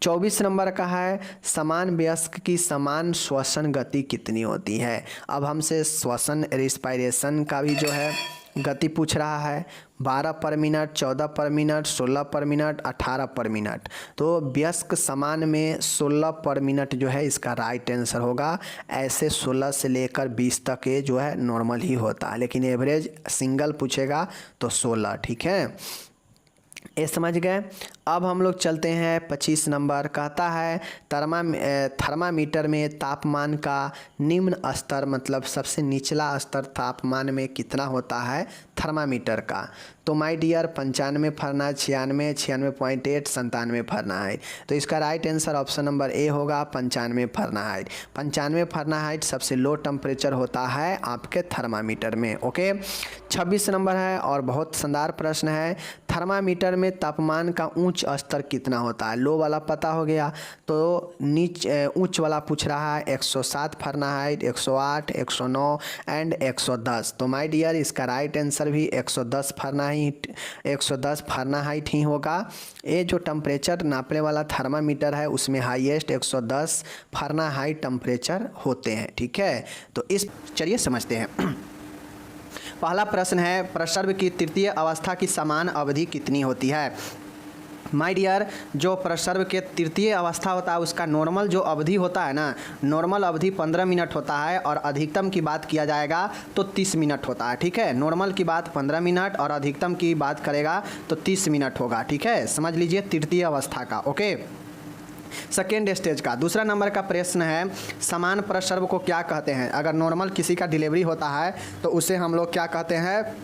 24 नंबर का है समान वयस्क की समान श्वसन गति कितनी होती है। अब हमसे श्वसन रिस्पायरेशन का भी जो है गति पूछ रहा है, 12 पर मिनट, 14 पर मिनट, 16 पर मिनट, 18 पर मिनट। तो वयस्क समान में 16 पर मिनट जो है इसका राइट आंसर होगा। ऐसे 16 से लेकर 20 तक ये जो है नॉर्मल ही होता है, लेकिन एवरेज सिंगल पूछेगा तो 16, ठीक है, ये समझ गए। अब हम लोग चलते हैं 25 नंबर, कहता है थर्मामीटर में तापमान का निम्न स्तर मतलब सबसे निचला स्तर तापमान में कितना होता है थर्मामीटर का। तो माय डियर 95 फ़ारेनहाइट, 96, 96.8, 97 फ़ारेनहाइट। तो इसका right answer option number A होगा 95 फ़ारेनहाइट। 95 फ़ारेनहाइट सबसे लो टेम्परेचर होता है आपके थर्मामीटर में, ओके। 26 नंबर है और बहुत शानदार प्रश्न है, थर्मामीटर में तापमान का उच्च स्तर कितना होता है। लो वाला पता हो गया, तो उच्च वाला पूछ रहा है 107 फ़ारेनहाइट, 108, 109 एंड 110। तो माय डियर इसका राइट आंसर भी 110 फ़ारेनहाइट ही होगा। ये जो टेम्परेचर नापने वाला थर्मामीटर है उसमें हाईएस्ट 110 फ़ारेनहाइट टेम्परेचर होते हैं, ठीक है। तो इस चलिए समझते हैं। पहला प्रश्न है प्रसर्व की तृतीय अवस्था की समान अवधि कितनी होती है। माय डियर, जो प्रसर्व के तृतीय अवस्था होता है उसका नॉर्मल जो अवधि होता है ना, नॉर्मल अवधि 15 मिनट होता है और अधिकतम की बात किया जाएगा तो 30 मिनट होता है। ठीक है, नॉर्मल की बात 15 मिनट और अधिकतम की बात करेगा तो 30 मिनट होगा। ठीक है, समझ लीजिए तृतीय अवस्था का। ओके, सेकेंड स्टेज का दूसरा नंबर का प्रश्न है, समान प्रसर्व को क्या कहते हैं? अगर नॉर्मल किसी का डिलीवरी होता है तो उसे हम लोग क्या कहते हैं?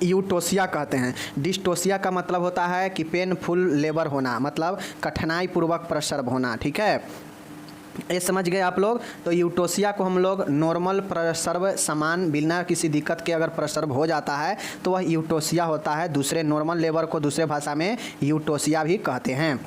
यूटोसिया कहते हैं। डिस्टोसिया का मतलब होता है कि पेनफुल लेबर होना, मतलब कठिनाई पूर्वक प्रसर्व होना। ठीक है, ये समझ गए आप लोग। तो यूटोसिया को हम लोग नॉर्मल प्रसर्व समान बिना किसी दिक्कत के अगर प्रसर्व हो जाता है तो वह यूटोसिया होता है। दूसरे नॉर्मल लेबर को दूसरे भाषा में यूटोसिया भी कहते हैं।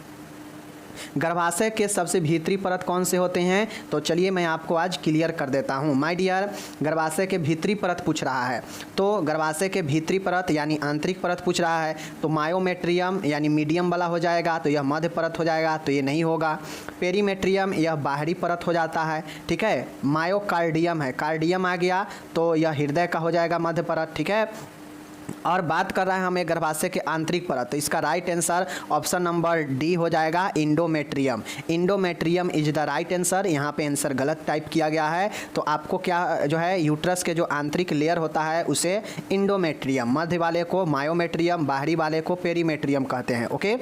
गर्भाशय के सबसे भीतरी परत कौन से होते हैं? तो चलिए मैं आपको आज क्लियर कर देता हूं। माय डियर, गर्भाशय के भीतरी परत पूछ रहा है तो गर्भाशय के भीतरी परत यानी आंतरिक परत पूछ रहा है तो मायोमेट्रियम यानी मीडियम वाला हो जाएगा, तो यह मध्य परत हो जाएगा, तो ये नहीं होगा। पेरीमेट्रियम यह बाहरी परत हो जाता है। ठीक है, मायोकार्डियम है, कार्डियम आ गया तो यह हृदय का हो जाएगा मध्य परत। ठीक है, और बात कर रहे हैं हमें गर्भाशय के आंतरिक परत, तो इसका right answer option number D हो जाएगा, endometrium. Endometrium is the right answer. यहाँ पे आंसर गलत टाइप किया गया है, तो आपको क्या जो है यूट्रस के जो आंतरिक लेयर होता है उसे इंडोमेट्रियम, मध्य वाले को मायोमेट्रियम, बाहरी वाले को पेरीमेट्रियम कहते हैं। ओके,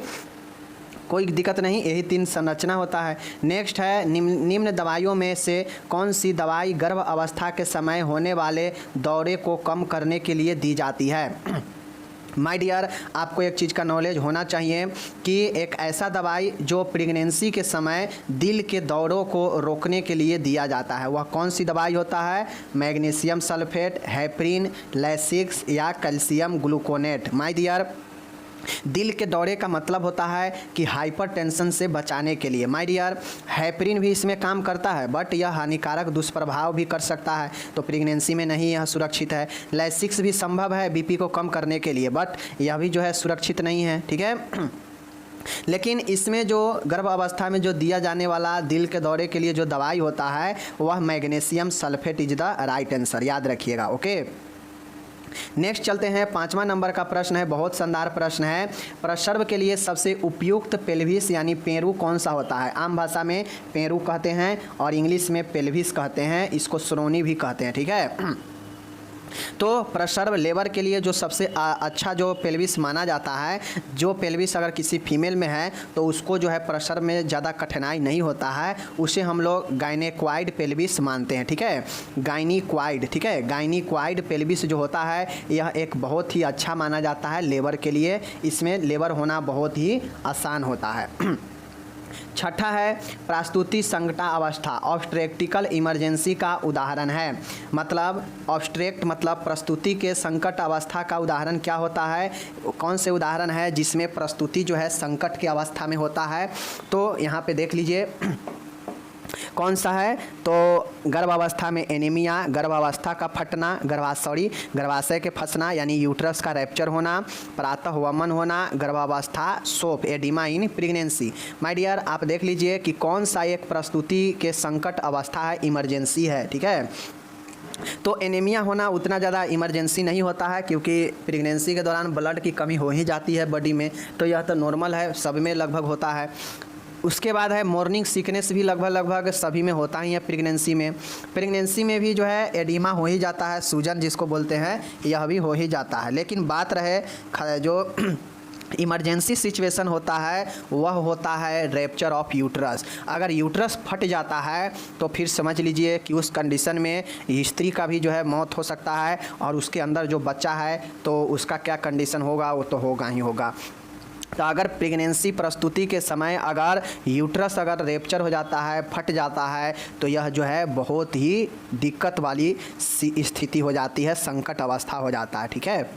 कोई दिक्कत नहीं, यही 3 संरचना होता है। नेक्स्ट है, निम्न दवाइयों में से कौन सी दवाई गर्भ अवस्था के समय होने वाले दौरे को कम करने के लिए दी जाती है? माय डियर, आपको एक चीज़ का नॉलेज होना चाहिए कि एक ऐसा दवाई जो प्रेगनेंसी के समय दिल के दौरों को रोकने के लिए दिया जाता है, वह कौन सी दवाई होता है? मैग्नीशियम सल्फेट, हेपरिन, लैसिक्स या कैल्शियम ग्लूकोनेट। माय डियर, दिल के दौरे का मतलब होता है कि हाइपरटेंशन से बचाने के लिए। माय डियर, हेपरिन भी इसमें काम करता है बट यह हानिकारक दुष्प्रभाव भी कर सकता है, तो प्रेगनेंसी में नहीं यह सुरक्षित है। लैसिक्स भी संभव है बीपी को कम करने के लिए बट यह भी जो है सुरक्षित नहीं है। ठीक है, लेकिन इसमें जो गर्भ अवस्था में जो दिया जाने वाला दिल के दौरे के लिए जो दवाई होता है वह magnesium sulphate is the right answer, याद रखिएगा। ओके, नेक्स्ट चलते हैं, 5वां नंबर का प्रश्न है, बहुत शानदार प्रश्न है। प्रसर्व के लिए सबसे उपयुक्त पेल्विस यानी पेरू कौन सा होता है? आम भाषा में पेरू कहते हैं और इंग्लिश में पेल्विस कहते हैं, इसको श्रोणी भी कहते हैं। ठीक है, तो प्रसर्व लेबर के लिए जो सबसे अच्छा जो पेल्विस माना जाता है, जो पेल्विस अगर किसी फीमेल में है तो उसको जो है प्रसर्व में ज़्यादा कठिनाई नहीं होता है, उसे हम लोग गायनेक्वाइड पेल्विस मानते हैं। ठीक है, गायनीक्वाइड। ठीक है, गायनीक्वाइड पेल्विस जो होता है यह एक बहुत ही अच्छा माना जाता है लेबर के लिए, इसमें लेबर होना बहुत ही आसान होता है। छठा है, प्रस्तुति संकटा अवस्था ऑब्स्ट्रेक्टिकल इमरजेंसी का उदाहरण है। मतलब ऑब्स्ट्रेक्ट मतलब प्रस्तुति के संकट अवस्था का उदाहरण क्या होता है? कौन से उदाहरण है जिसमें प्रस्तुति जो है संकट की अवस्था में होता है? तो यहाँ पे देख लीजिए कौन सा है। तो गर्भावस्था में एनीमिया, गर्भावस्था का फटना, गर्भाशय के फंसना यानी यूट्रस का रैप्चर होना, प्रातः वमन होना, गर्भावस्था सोप oedema in pregnancy. My dear, आप देख लीजिए कि कौन सा एक प्रस्तुति के संकट अवस्था है, इमरजेंसी है। ठीक है, तो एनीमिया होना उतना ज़्यादा इमरजेंसी नहीं होता है क्योंकि प्रेगनेंसी के दौरान ब्लड की कमी हो ही जाती है बॉडी में, तो यह तो नॉर्मल है, सब में लगभग होता है। उसके बाद है मॉर्निंग सिकनेस भी लगभग सभी में होता ही है प्रेगनेंसी में। प्रेगनेंसी में भी जो है एडिमा हो ही जाता है, सूजन जिसको बोलते हैं, यह भी हो ही जाता है। लेकिन बात रहे जो इमरजेंसी सिचुएशन होता है वह होता है रैप्चर ऑफ यूट्रस। अगर यूट्रस फट जाता है तो फिर समझ लीजिए कि उस कंडीशन में स्त्री का भी जो है मौत हो सकता है और उसके अंदर जो बच्चा है तो उसका क्या कंडीशन होगा, वो तो होगा ही होगा। तो अगर प्रेगनेंसी प्रस्तुति के समय अगर यूट्रस अगर रैप्चर हो जाता है, फट जाता है, तो यह जो है बहुत ही दिक्कत वाली स्थिति हो जाती है, संकट अवस्था हो जाता है। ठीक है,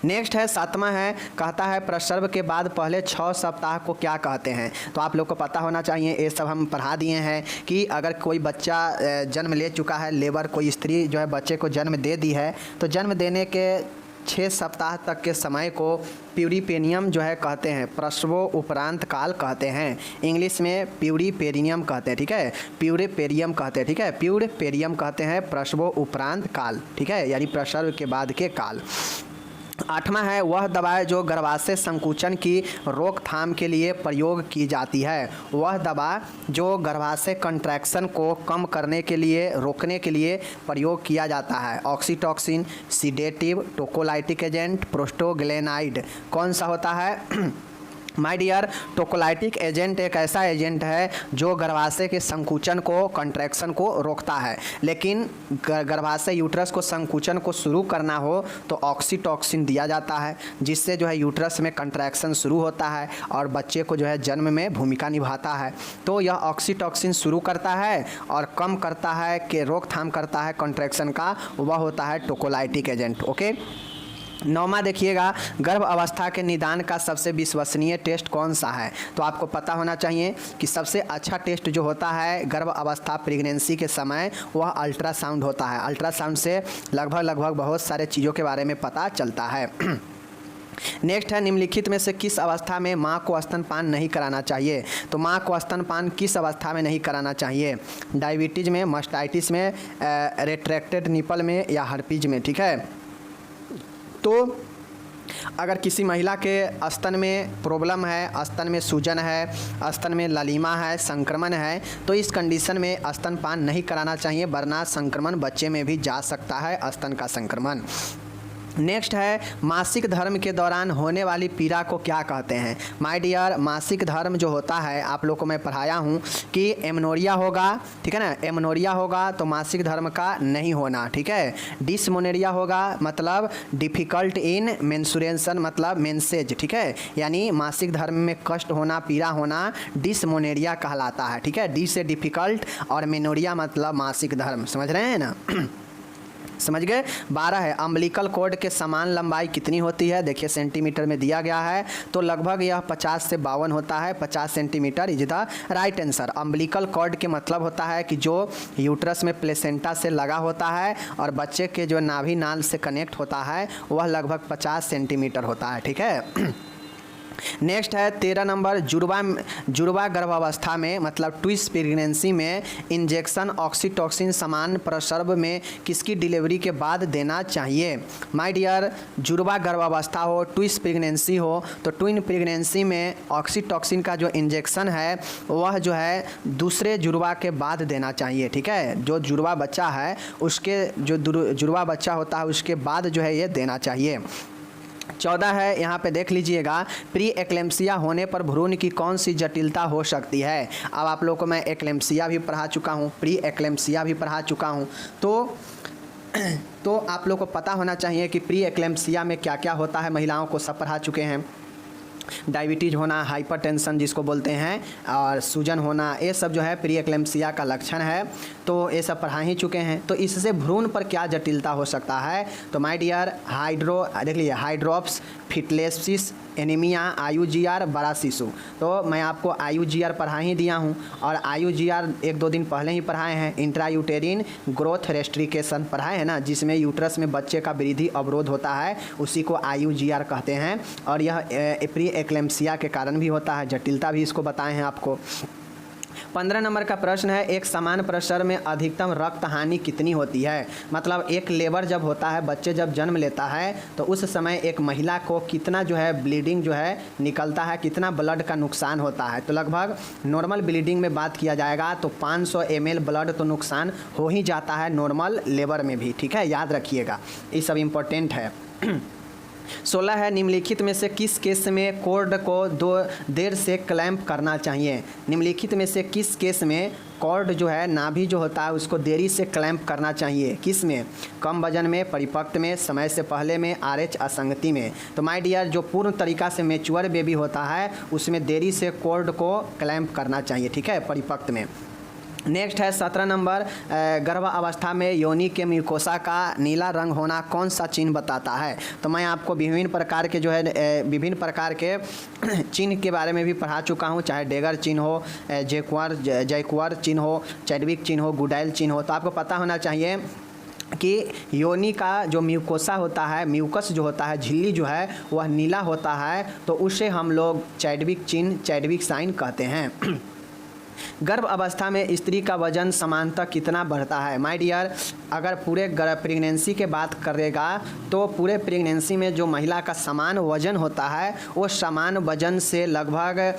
नेक्स्ट है 7वां है, कहता है प्रसव के बाद पहले 6 सप्ताह को क्या कहते हैं? तो आप लोग को पता होना चाहिए, ये सब हम पढ़ा दिए हैं कि अगर कोई बच्चा जन्म ले चुका है, लेबर कोई स्त्री जो है बच्चे को जन्म दे दी है, तो जन्म देने के 6 सप्ताह तक के समय को प्यूरिपेनियम जो है कहते हैं, प्रसवो उपरांत काल कहते हैं। इंग्लिश में प्यूरिपेरियम कहते हैं। ठीक है, प्यूरिपेरियम कहते हैं। ठीक है, प्यूरिपेरियम कहते हैं प्रसवो उपरांत काल। ठीक है, यानी प्रसव के बाद के काल। 8वां है वह दवाएं जो गर्भाशय संकुचन की रोकथाम के लिए प्रयोग की जाती है। वह दवा जो गर्भाशय कंट्रैक्शन को कम करने के लिए रोकने के लिए प्रयोग किया जाता है। Oxytocin, sedative, tocolytic agent, prostaglandin. कौन सा होता है माय डियर? टोकोलाइटिक एजेंट एक ऐसा एजेंट है जो गर्भाशय के संकुचन को कंट्रैक्शन को रोकता है। लेकिन गर्भाशय यूट्रस को संकुचन को शुरू करना हो तो ऑक्सीटॉक्सिन दिया जाता है, जिससे जो है यूट्रस में कंट्रैक्शन शुरू होता है और बच्चे को जो है जन्म में भूमिका निभाता है। तो यह ऑक्सीटॉक्सिन शुरू करता है और कम करता है कि रोकथाम करता है कंट्रैक्शन का, वह होता है टोकोलाइटिक एजेंट। ओके। 9वां देखिएगा, गर्भ अवस्था के निदान का सबसे विश्वसनीय टेस्ट कौन सा है? तो आपको पता होना चाहिए कि सबसे अच्छा टेस्ट जो होता है गर्भ अवस्था प्रेगनेंसी के समय वह अल्ट्रासाउंड होता है। अल्ट्रासाउंड से लगभग बहुत सारे चीज़ों के बारे में पता चलता है। नेक्स्ट है, निम्नलिखित में से किस अवस्था में माँ को स्तनपान नहीं कराना चाहिए? तो माँ को स्तनपान किस अवस्था में नहीं कराना चाहिए? डायबिटीज़ में, मास्टाइटिस में, रेट्रैक्टेड निपल में या हर्पीज में? ठीक है। तो अगर किसी महिला के स्तन में प्रॉब्लम है, स्तन में सूजन है, स्तन में ललीमा है, संक्रमण है, तो इस कंडीशन में स्तनपान नहीं कराना चाहिए, वरना संक्रमण बच्चे में भी जा सकता है, स्तन का संक्रमण। नेक्स्ट है, मासिक धर्म के दौरान होने वाली पीड़ा को क्या कहते हैं? माय डियर, मासिक धर्म जो होता है आप लोग को मैं पढ़ाया हूँ कि एमनोरिया होगा, ठीक है ना। एमनोरिया होगा तो मासिक धर्म का नहीं होना, ठीक है। डिसमोनेरिया होगा मतलब डिफ़िकल्ट इन मेंस्ट्रुएशन मतलब मेंसेज, ठीक है। यानी मासिक धर्म में कष्ट होना, पीड़ा होना डिसमोनेरिया कहलाता है, ठीक है। डी से डिफ़िकल्ट और मेनोरिया मतलब मासिक धर्म, समझ रहे हैं ना? समझ गए। 12 है, अम्बिलिकल कॉर्ड के समान लंबाई कितनी होती है? देखिए सेंटीमीटर में दिया गया है, तो लगभग यह 50 से 52 होता है। 50 centimetre is the right answer. Umbilical cord के मतलब होता है कि जो यूट्रस में प्लेसेंटा से लगा होता है और बच्चे के जो नाभि नाल से कनेक्ट होता है वह लगभग 50 सेंटीमीटर होता है, ठीक है। नेक्स्ट है 13 नंबर, जुड़वा गर्भावस्था में मतलब ट्विस्ट प्रेगनेंसी में इंजेक्शन ऑक्सीटॉक्सिन समान प्रसव में किसकी डिलीवरी के बाद देना चाहिए? माय डियर, जुड़वा गर्भावस्था हो, ट्विस्ट प्रेगनेंसी हो, तो ट्विन प्रेगनेंसी में ऑक्सीटॉक्सिन का जो इंजेक्शन है वह जो है दूसरे जुड़वा के बाद देना चाहिए, ठीक है। जो जुड़वा बच्चा है उसके जो जुड़वा बच्चा होता है उसके बाद जो है ये देना चाहिए। 14 है, यहाँ पे देख लीजिएगा, प्री एक्लेम्सिया होने पर भ्रूण की कौन सी जटिलता हो सकती है? अब आप लोगों को मैं एक्लेम्सिया भी पढ़ा चुका हूँ, प्री एक्लेम्सिया भी पढ़ा चुका हूँ, तो आप लोग को पता होना चाहिए कि प्री एक्लेम्सिया में क्या क्या होता है, महिलाओं को सब पढ़ा चुके हैं। डायबिटीज़ होना, हाइपरटेंशन जिसको बोलते हैं, और सूजन होना, ये सब जो है प्री एक्लेम्सिया का लक्षण है, तो ये सब पढ़ा ही चुके हैं। तो इससे भ्रूण पर क्या जटिलता हो सकता है? तो माय डियर, देख लीजिए, हाइड्रोप्स, फिटलेसिस, एनीमिया, IUGR, बड़ा शिशु। तो मैं आपको IUGR पढ़ा ही दिया हूँ, और IUGR 1-2 दिन पहले ही पढ़ाए हैं। इंट्रायूटेरिन ग्रोथ रेस्ट्रिकेशन पढ़ाए हैं ना, जिसमें यूट्रस में बच्चे का वृद्धि अवरोध होता है, उसी को IUGR कहते हैं, और यह प्री एक्लेम्सिया के कारण भी होता है। जटिलता भी इसको बताए हैं आपको। 15 नंबर का प्रश्न है, एक समान प्रसव में अधिकतम रक्त हानि कितनी होती है? मतलब एक लेबर जब होता है, बच्चे जब जन्म लेता है, तो उस समय एक महिला को कितना जो है ब्लीडिंग जो है निकलता है, कितना ब्लड का नुकसान होता है? तो लगभग नॉर्मल ब्लीडिंग में बात किया जाएगा तो 500 ml ब्लड तो नुकसान हो ही जाता है नॉर्मल लेबर में भी, ठीक है, याद रखिएगा, ये सब इम्पोर्टेंट है। 16 है, निम्नलिखित में से किस केस में कॉर्ड को देर से क्लैंप करना चाहिए? निम्नलिखित में से किस केस में कॉर्ड जो है, नाभि जो होता है, उसको देरी से क्लैंप करना चाहिए? किस में? कम वजन में, परिपक्व में, समय से पहले में, RH असंगति में? तो माय डियर, जो पूर्ण तरीका से मैच्योर बेबी होता है उसमें देरी से कॉर्ड को क्लैंप करना चाहिए, ठीक है, परिपक्व में। नेक्स्ट है 17 नंबर, गर्भ अवस्था में योनि के म्यूकोसा का नीला रंग होना कौन सा चिन्ह बताता है? तो मैं आपको विभिन्न प्रकार के जो है विभिन्न प्रकार के चिन्ह के बारे में भी पढ़ा चुका हूँ, चाहे डेगर चिन्ह हो, जैक्वार चिन्ह हो, चैडविक चिन्ह हो, गुडाइल चिन्ह हो। तो आपको पता होना चाहिए कि योनि का जो म्यूकोसा होता है, म्यूकस जो होता है, झिल्ली जो है वह नीला होता है, तो उसे हम लोग चैडविक चिन्ह, चैडविक साइन कहते हैं। गर्भ अवस्था में स्त्री का वजन सामान्यतः कितना बढ़ता है? माय डियर, अगर पूरे प्रेगनेंसी के बात करेगा तो पूरे प्रेगनेंसी में जो महिला का समान वजन होता है वो समान वजन से लगभग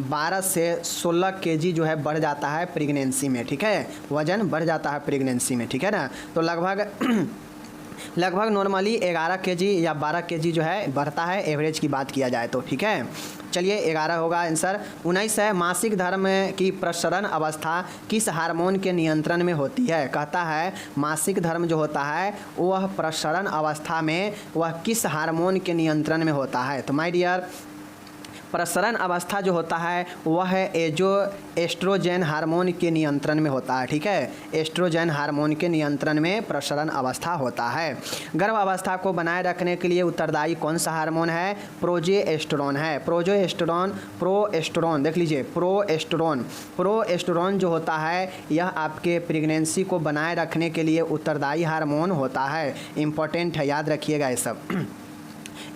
12 से 16 केजी जो है बढ़ जाता है प्रेगनेंसी में, ठीक है। वज़न बढ़ जाता है प्रेगनेंसी में, ठीक है ना। तो लगभग नॉर्मली 11 केजी या 12 केजी जो है बढ़ता है, एवरेज की बात किया जाए तो, ठीक है। चलिए 11 होगा आंसर। 19 है, मासिक धर्म की प्रसरण अवस्था किस हार्मोन के नियंत्रण में होती है? कहता है मासिक धर्म जो होता है वह प्रसरण अवस्था में वह किस हार्मोन के नियंत्रण में होता है? तो माय डियर, प्रसरण अवस्था जो होता है वह है जो एस्ट्रोजन हार्मोन के नियंत्रण में होता है, ठीक है। एस्ट्रोजन हार्मोन के नियंत्रण में प्रसरण अवस्था होता है। गर्भ अवस्था को बनाए रखने के लिए उत्तरदायी कौन सा हार्मोन है? प्रोजेस्टेरोन है। प्रोएस्टेरोन देख लीजिए, प्रोएस्टेरोन जो होता है यह आपके प्रेगनेंसी को बनाए रखने के लिए उत्तरदायी हार्मोन होता है। इम्पोर्टेंट है, याद रखिएगा ये सब।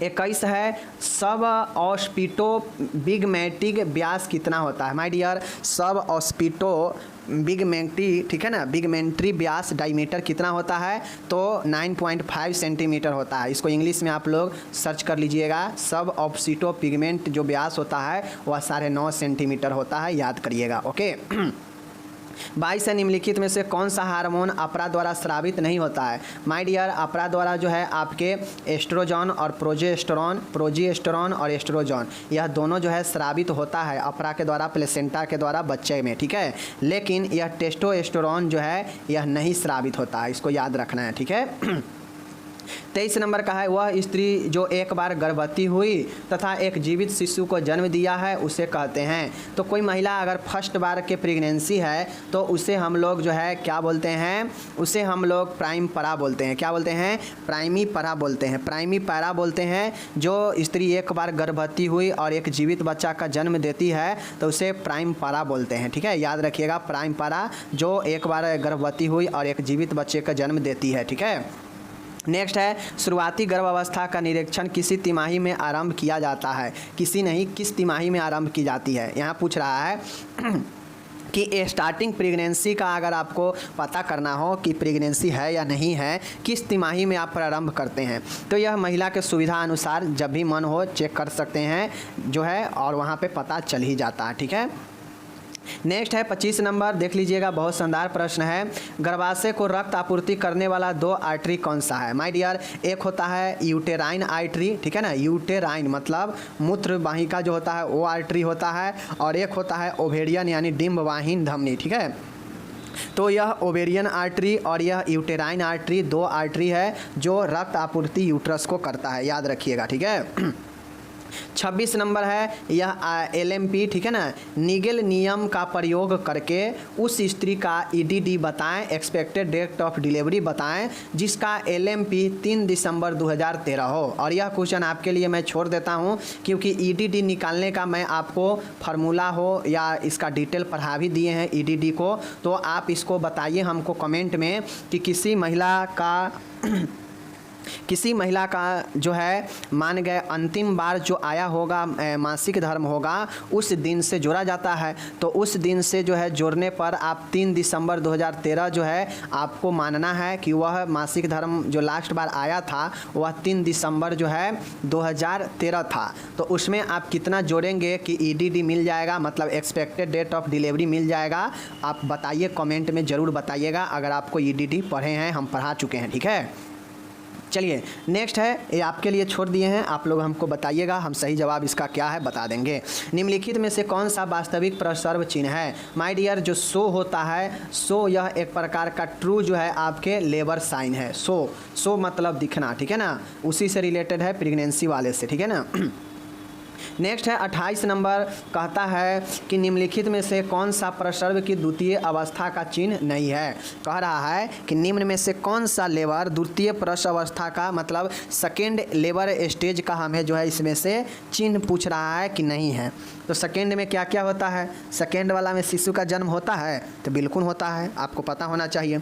21 है, सब ऑस्पिटो बिगमेटिक व्यास कितना होता है? माय डियर, सब ऑस्पिटो बिगमेंटी, ठीक है ना, बिगमेंट्री व्यास डायमीटर कितना होता है? तो 9.5 सेंटीमीटर होता है। इसको इंग्लिश में आप लोग सर्च कर लीजिएगा। सब ऑस्पिटो पिगमेंट जो व्यास होता है वह 9.5 सेंटीमीटर होता है, याद करिएगा, ओके। 22 है, निम्नलिखित में से कौन सा हार्मोन अपरा द्वारा स्रावित नहीं होता है? माय डियर, अपरा द्वारा जो है आपके एस्ट्रोजन और प्रोजेस्टेरोन और एस्ट्रोजन यह दोनों जो है स्रावित होता है अपरा के द्वारा, प्लेसेंटा के द्वारा बच्चे में, ठीक है। लेकिन यह टेस्टोस्टेरोन जो है यह नहीं स्रावित होता है, इसको याद रखना है, ठीक है। 23 नंबर का है, वह स्त्री जो एक बार गर्भवती हुई तथा एक जीवित शिशु को जन्म दिया है उसे कहते हैं। तो कोई महिला अगर फर्स्ट बार के प्रेगनेंसी है तो उसे हम लोग जो है क्या बोलते हैं? उसे हम लोग प्राइम परा बोलते हैं। क्या बोलते हैं? प्राइमी परा बोलते हैं। प्राइमी परा बोलते हैं जो स्त्री एक बार गर्भवती हुई और एक जीवित बच्चा का जन्म देती है तो उसे प्राइम परा बोलते हैं, ठीक है। याद रखिएगा, प्राइम परा जो एक बार गर्भवती हुई और एक जीवित बच्चे का जन्म देती है, ठीक है। नेक्स्ट है, शुरुआती गर्भावस्था का निरीक्षण किसी तिमाही में आरंभ किया जाता है? किसी नहीं, किस तिमाही में आरंभ की जाती है? यहाँ पूछ रहा है कि स्टार्टिंग प्रेगनेंसी का अगर आपको पता करना हो कि प्रेगनेंसी है या नहीं है, किस तिमाही में आप प्रारंभ करते हैं? तो यह महिला के सुविधा अनुसार जब भी मन हो चेक कर सकते हैं जो है, और वहाँ पे पता चल ही जाता है, ठीक है। नेक्स्ट है 25 नंबर, देख लीजिएगा, बहुत शानदार प्रश्न है। गर्भाशय को रक्त आपूर्ति करने वाला 2 आर्टरी कौन सा है? माय डियर, एक होता है यूटेराइन आर्टरी, ठीक है ना। यूटेराइन मतलब मूत्र वाहिका जो होता है वो आर्टरी होता है, और एक होता है ओवेरियन यानी डिंबवाहीन धमनी, ठीक है। तो यह ओवेरियन आर्टरी और यह यूटेराइन आर्टरी 2 आर्टरी है जो रक्त आपूर्ति यूट्रस को करता है, याद रखिएगा, ठीक है। 26 नंबर है, यह LMP, ठीक है ना, निगेल नियम का प्रयोग करके उस स्त्री का EDD बताएं, एक्सपेक्टेड डेट ऑफ डिलीवरी बताएं, जिसका LMP 3 दिसंबर 2013 हो। और यह क्वेश्चन आपके लिए मैं छोड़ देता हूं क्योंकि EDD निकालने का मैं आपको फार्मूला हो या इसका डिटेल पढ़ा भी दिए हैं EDD को, तो आप इसको बताइए हमको कमेंट में कि किसी महिला का जो है मान गए अंतिम बार जो आया होगा मासिक धर्म होगा उस दिन से जोड़ा जाता है। तो उस दिन से जो है जोड़ने पर आप 3 दिसंबर 2013 जो है आपको मानना है कि वह मासिक धर्म जो लास्ट बार आया था वह 3 दिसंबर जो है 2013 था। तो उसमें आप कितना जोड़ेंगे कि EDD मिल जाएगा, मतलब एक्सपेक्टेड डेट ऑफ डिलीवरी मिल जाएगा? आप बताइए, कमेंट में ज़रूर बताइएगा अगर आपको EDD पढ़े हैं, हम पढ़ा चुके हैं, ठीक है। चलिए नेक्स्ट है, ये आपके लिए छोड़ दिए हैं, आप लोग हमको बताइएगा, हम सही जवाब इसका क्या है बता देंगे। निम्नलिखित में से कौन सा वास्तविक प्रसर्व चिन्ह है? माय डियर, जो सो होता है, सो यह एक प्रकार का ट्रू जो है आपके लेबर साइन है। सो मतलब दिखना, ठीक है ना, उसी से रिलेटेड है प्रेगनेंसी वाले से, ठीक है ना। नेक्स्ट है 28 नंबर, कहता है कि निम्नलिखित में से कौन सा प्रसर्व की द्वितीय अवस्था का चिन्ह नहीं है? कह रहा है कि निम्न में से कौन सा लेबर द्वितीय प्रसव अवस्था का मतलब सेकेंड लेबर स्टेज का हमें जो है इसमें से चिन्ह पूछ रहा है कि नहीं है। तो सेकेंड में क्या क्या होता है? सेकेंड वाला में शिशु का जन्म होता है, तो बिल्कुल होता है, आपको पता होना चाहिए।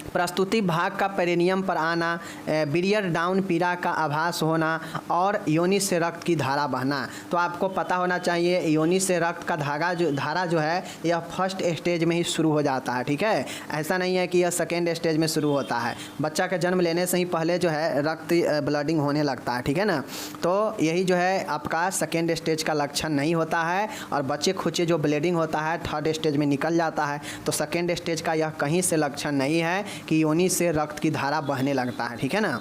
प्रस्तुति भाग का पेरिनियम पर आना, बिलियर डाउन पीड़ा का आभास होना और योनि से रक्त की धारा बहना। तो आपको पता होना चाहिए योनि से रक्त का धारा जो है यह फर्स्ट स्टेज में ही शुरू हो जाता है, ठीक है। ऐसा नहीं है कि यह सेकेंड स्टेज में शुरू होता है। बच्चा के जन्म लेने से ही पहले जो है रक्त ब्लडिंग होने लगता है, ठीक है ना। तो यही जो है आपका सेकेंड स्टेज का लक्षण नहीं होता है और बच्चे खुचे जो ब्लीडिंग होता है थर्ड स्टेज में निकल जाता है। तो सेकेंड स्टेज का यह कहीं से लक्षण नहीं है कि योनि से रक्त की धारा बहने लगता है, ठीक है ना।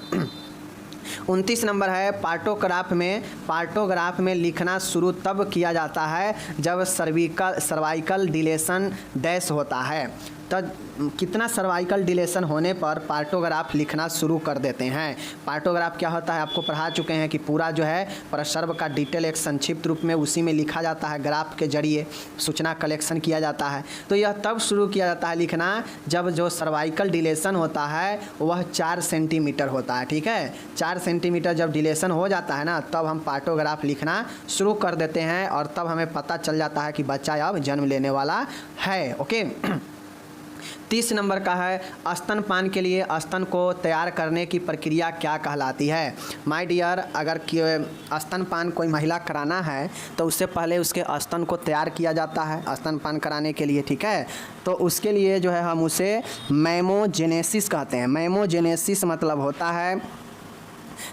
29 नंबर है पार्टोग्राफ में लिखना शुरू तब किया जाता है जब सर्वाइकल डिलेशन डैश होता है। तो कितना सर्वाइकल डिलेशन होने पर पार्टोग्राफ लिखना शुरू कर देते हैं। पार्टोग्राफ क्या होता है आपको पढ़ा चुके हैं कि पूरा जो है प्रसर्व का डिटेल एक संक्षिप्त रूप में उसी में लिखा जाता है, ग्राफ के जरिए सूचना कलेक्शन किया जाता है। तो यह तब शुरू किया जाता है लिखना जब जो सर्वाइकल डिलेशन होता है वह 4 सेंटीमीटर होता है, ठीक है। 4 सेंटीमीटर जब डिलेशन हो जाता है ना तब हम पार्टोग्राफ लिखना शुरू कर देते हैं और तब हमें पता चल जाता है कि बच्चा अब जन्म लेने वाला है, ओके। 30 नंबर का है स्तनपान के लिए स्तन को तैयार करने की प्रक्रिया क्या कहलाती है। माय डियर, अगर स्तनपान कोई महिला कराना है तो उससे पहले उसके स्तन को तैयार किया जाता है स्तनपान कराने के लिए, ठीक है। तो उसके लिए जो है हम उसे मैमोजेनेसिस कहते हैं। मैमोजेनेसिस मतलब होता है,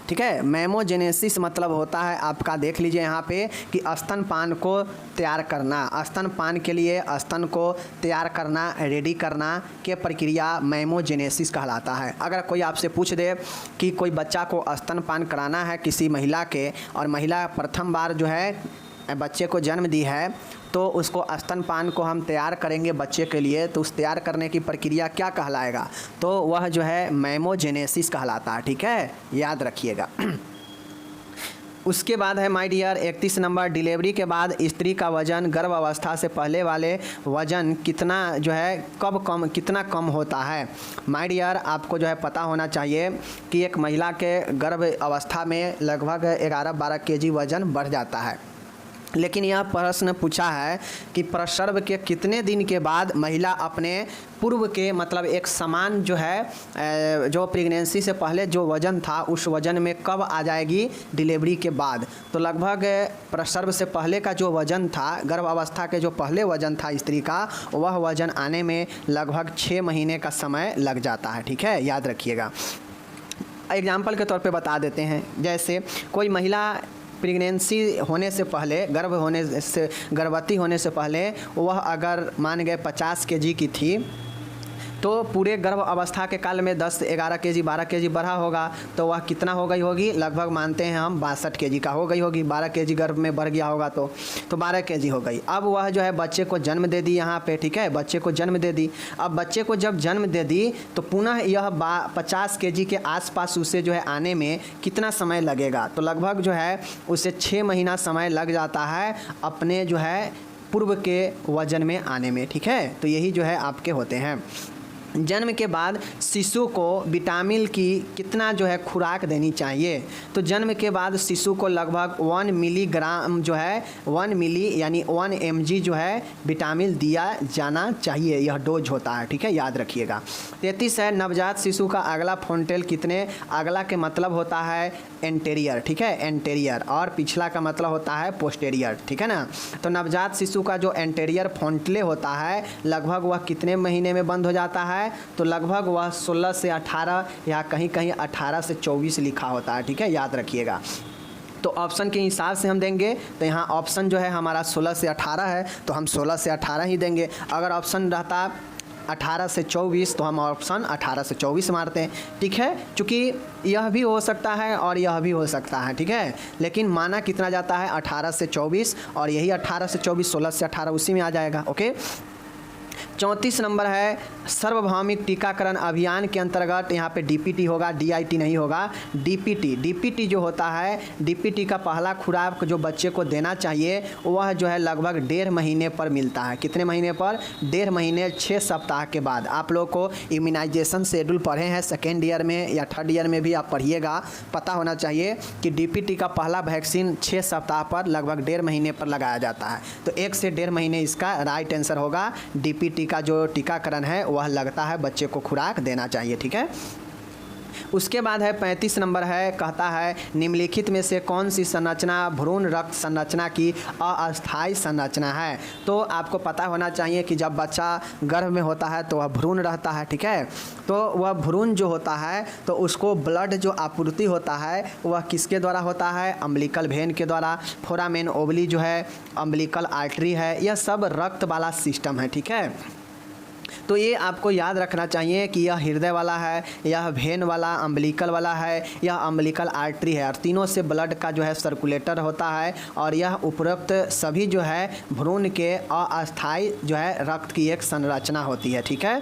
ठीक है, मैमोजेनेसिस मतलब होता है आपका, देख लीजिए यहाँ पे कि स्तनपान को तैयार करना, स्तनपान के लिए स्तन को तैयार करना, रेडी करना के प्रक्रिया मैमोजेनेसिस कहलाता है। अगर कोई आपसे पूछ दे कि कोई बच्चा को स्तनपान कराना है किसी महिला के और महिला प्रथम बार जो है बच्चे को जन्म दी है तो उसको स्तनपान को हम तैयार करेंगे बच्चे के लिए, तो उस तैयार करने की प्रक्रिया क्या कहलाएगा, तो वह जो है मैमोजेनेसिस कहलाता है, ठीक है, याद रखिएगा। उसके बाद है माय डियर 31 नंबर डिलीवरी के बाद स्त्री का वजन गर्भ अवस्था से पहले वाले वजन कितना जो है कितना कम होता है। माय डियर, आपको जो है पता होना चाहिए कि एक महिला के गर्भ अवस्था में लगभग 11-12 kg वजन बढ़ जाता है। लेकिन यह प्रश्न पूछा है कि प्रसव के कितने दिन के बाद महिला अपने पूर्व के मतलब एक समान जो है जो प्रेगनेंसी से पहले जो वज़न था उस वज़न में कब आ जाएगी डिलीवरी के बाद। तो लगभग प्रसव से पहले का जो वज़न था, गर्भ अवस्था के जो पहले वज़न था स्त्री का, वह वज़न आने में लगभग 6 महीने का समय लग जाता है, ठीक है, याद रखिएगा। एग्जाम्पल के तौर पे बता देते हैं, जैसे कोई महिला प्रेगनेंसी होने से पहले गर्भवती होने से पहले वह अगर मान गए 50 kg की थी तो पूरे गर्भ अवस्था के काल में 10-11 kg 12 kg बढ़ा होगा तो वह कितना हो गई होगी, लगभग मानते हैं हम 62 kg का हो गई होगी। 12 kg गर्भ में बढ़ गया होगा तो 12 kg हो गई। अब वह जो है बच्चे को जन्म दे दी यहाँ पे, ठीक है, बच्चे को जन्म दे दी। अब बच्चे को जब जन्म दे दी तो पुनः यह 50 kg के आसपास उसे जो है आने में कितना समय लगेगा, तो लगभग जो है उसे 6 महीना समय लग जाता है अपने जो है पूर्व के वजन में आने में, ठीक है। तो यही जो है आपके होते हैं। जन्म के बाद शिशु को विटामिन की कितना जो है खुराक देनी चाहिए, तो जन्म के बाद शिशु को लगभग 1 मिलीग्राम जो है 1 मिली यानी 1 mg जो है विटामिन दिया जाना चाहिए, यह डोज होता है, ठीक है, याद रखिएगा। 33 है नवजात शिशु का अगला फ्रंटल कितने, अगला के मतलब होता है एंटेरियर, ठीक है, एंटेरियर, और पिछला का मतलब होता है पोस्टेरियर, ठीक है ना। तो नवजात शिशु का जो एंटेरियर फ्रंटले होता है लगभग वह कितने महीने में बंद हो जाता है, तो लगभग वह 16 से 18 या कहीं कहीं 18 से 24 लिखा होता है, ठीक है, याद रखिएगा। तो ऑप्शन के हिसाब से हम देंगे तो यहाँ ऑप्शन जो है हमारा 16 से 18 है तो हम 16 से 18 ही देंगे। अगर ऑप्शन रहता 18 से 24 तो हम ऑप्शन 18 से 24 मारते हैं, ठीक है, क्योंकि यह भी हो सकता है और यह भी हो सकता है, ठीक है, लेकिन माना कितना जाता है 18 से 24 और यही 18 से 24 16 से 18 उसी में आ जाएगा, ओके। 34 नंबर है सार्वभौमिक टीकाकरण अभियान के अंतर्गत यहाँ पे डीपीटी होगा, डीआईटी नहीं होगा, डीपीटी जो होता है, डीपीटी का पहला खुराक जो बच्चे को देना चाहिए वह जो है लगभग 1.5 महीने पर मिलता है। कितने महीने पर, 1.5 महीने 6 सप्ताह के बाद। आप लोग को इम्यूनाइजेशन शेड्यूल पढ़े हैं सेकेंड ईयर में या थर्ड ईयर में भी आप पढ़िएगा, पता होना चाहिए कि डीपीटी का पहला वैक्सीन 6 सप्ताह पर लगभग 1.5 महीने पर लगाया जाता है। तो 1 से 1.5 महीने इसका राइट आंसर होगा, डीपीटी OBLE का जो टीकाकरण है वह लगता है, बच्चे को खुराक देना चाहिए। ठीक है, उसके बाद है 35 नंबर है, कहता है निम्नलिखित में से कौन सी संरचना भ्रूण रक्त संरचना की अस्थायी संरचना है। तो आपको पता होना चाहिए कि जब बच्चा गर्भ में होता है तो वह भ्रूण रहता है। ठीक है, तो वह भ्रूण जो होता है तो उसको ब्लड जो आपूर्ति होता है वह किसके द्वारा होता है, अम्बिलिकल वेन के द्वारा। फोरामेन ओवली जो है अम्बिलिकल आर्टरी है, यह सब रक्त वाला सिस्टम है। ठीक है, तो ये आपको याद रखना चाहिए कि यह हृदय वाला है, यह वेन वाला, अम्बिलिकल वाला है, यह अम्बिलिकल आर्टरी है, और तीनों से ब्लड का जो है सर्कुलेटर होता है। और यह उपरोक्त सभी जो है भ्रूण के अस्थायी जो है रक्त की एक संरचना होती है। ठीक है,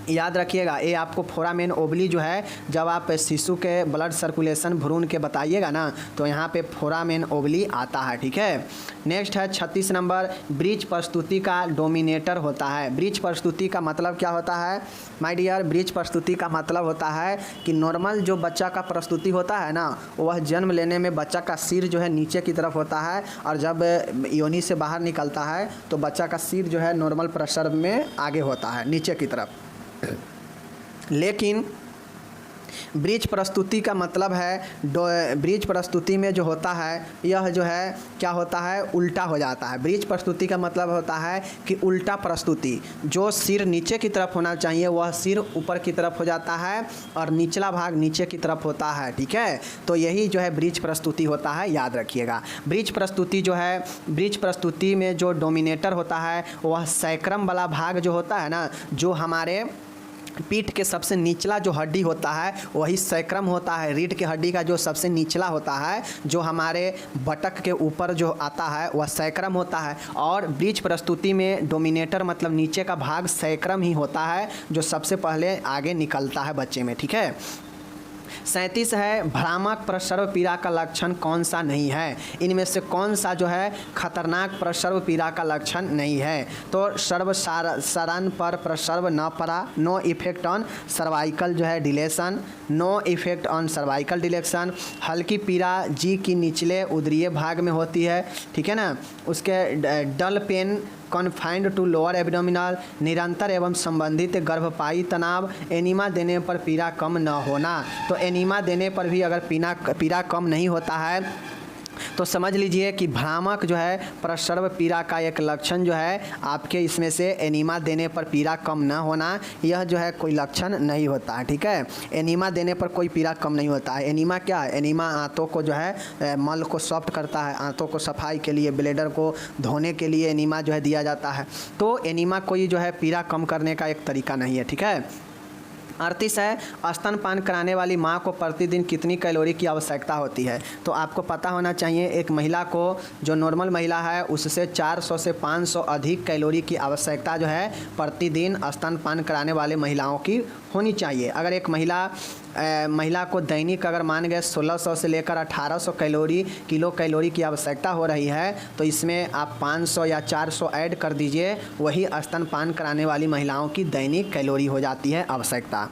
याद रखिएगा, ये आपको फोरामेन ओवली जो है, जब आप शिशु के ब्लड सर्कुलेशन भ्रूण के बताइएगा ना तो यहाँ पे फोरामेन ओवली आता है। ठीक है, नेक्स्ट है 36 नंबर, ब्रीच प्रस्तुति का डोमिनेटर होता है। ब्रीच प्रस्तुति का मतलब क्या होता है माय डियर? ब्रीच प्रस्तुति का मतलब होता है कि नॉर्मल जो बच्चा का प्रस्तुति होता है ना, वह जन्म लेने में बच्चा का सिर जो है नीचे की तरफ होता है, और जब योनि से बाहर निकलता है तो बच्चा का सिर जो है नॉर्मल प्रसव में आगे होता है, नीचे की तरफ। लेकिन ब्रीच प्रस्तुति का मतलब है ब्रीच प्रस्तुति में जो होता है यह जो है क्या होता है, उल्टा हो जाता है। ब्रीच प्रस्तुति का मतलब होता है कि उल्टा प्रस्तुति, जो सिर नीचे की तरफ होना चाहिए वह सिर ऊपर की तरफ हो जाता है और निचला भाग नीचे की तरफ होता है। ठीक है, तो यही जो है ब्रीच प्रस्तुति होता है, याद रखिएगा। ब्रीच प्रस्तुति जो है, ब्रीच प्रस्तुति में जो डोमिनेटर होता है वह सैक्रम वाला भाग जो होता है ना, जो हमारे पीठ के सबसे निचला जो हड्डी होता है वही सैक्रम होता है। रीढ़ की हड्डी का जो सबसे निचला होता है, जो हमारे बटक के ऊपर जो आता है वह सैक्रम होता है। और ब्रीच प्रस्तुति में डोमिनेटर मतलब नीचे का भाग सैक्रम ही होता है, जो सबसे पहले आगे निकलता है बच्चे में। ठीक है, 37 है, भ्रामक प्रसव पीड़ा का लक्षण कौन सा नहीं है? इनमें से कौन सा जो है खतरनाक प्रसव पीड़ा का लक्षण नहीं है? तो सर्वसाधारण पर प्रसव न पड़ा, नो इफेक्ट ऑन सर्वाइकल जो है dilation, no effect on cervical dilation. हल्की पीड़ा जी की निचले उदरीय भाग में होती है। ठीक है ना, उसके dull pain confined to lower abdominal, निरंतर एवं संबंधित गर्भपाई तनाव, एनीमा देने पर पीड़ा कम न होना। तो एनीमा देने पर भी अगर पीड़ा कम नहीं होता है तो समझ लीजिए कि भ्रामक जो है प्रसव पीड़ा का एक लक्षण जो है आपके इसमें से एनीमा देने पर पीड़ा कम न होना, यह जो है कोई लक्षण नहीं होता है। ठीक है, एनीमा देने पर कोई पीड़ा कम नहीं होता है। एनीमा क्या है? एनीमा आंतों को जो है मल को सॉफ्ट करता है, आंतों को सफाई के लिए, ब्लेडर को धोने के लिए एनीमा जो है दिया जाता है। तो एनीमा कोई जो है पीड़ा कम करने का एक तरीका नहीं है। ठीक है, 38 है, स्तनपान कराने वाली माँ को प्रतिदिन कितनी कैलोरी की आवश्यकता होती है? तो आपको पता होना चाहिए एक महिला को, जो नॉर्मल महिला है उससे 400 से 500 अधिक कैलोरी की आवश्यकता जो है प्रतिदिन स्तनपान कराने वाले महिलाओं की होनी चाहिए। अगर एक महिला को दैनिक अगर मान गए 1600 से लेकर 1800 किलो कैलोरी की आवश्यकता हो रही है, तो इसमें आप 500 या 400 ऐड कर दीजिए, वही स्तनपान कराने वाली महिलाओं की दैनिक कैलोरी हो जाती है आवश्यकता।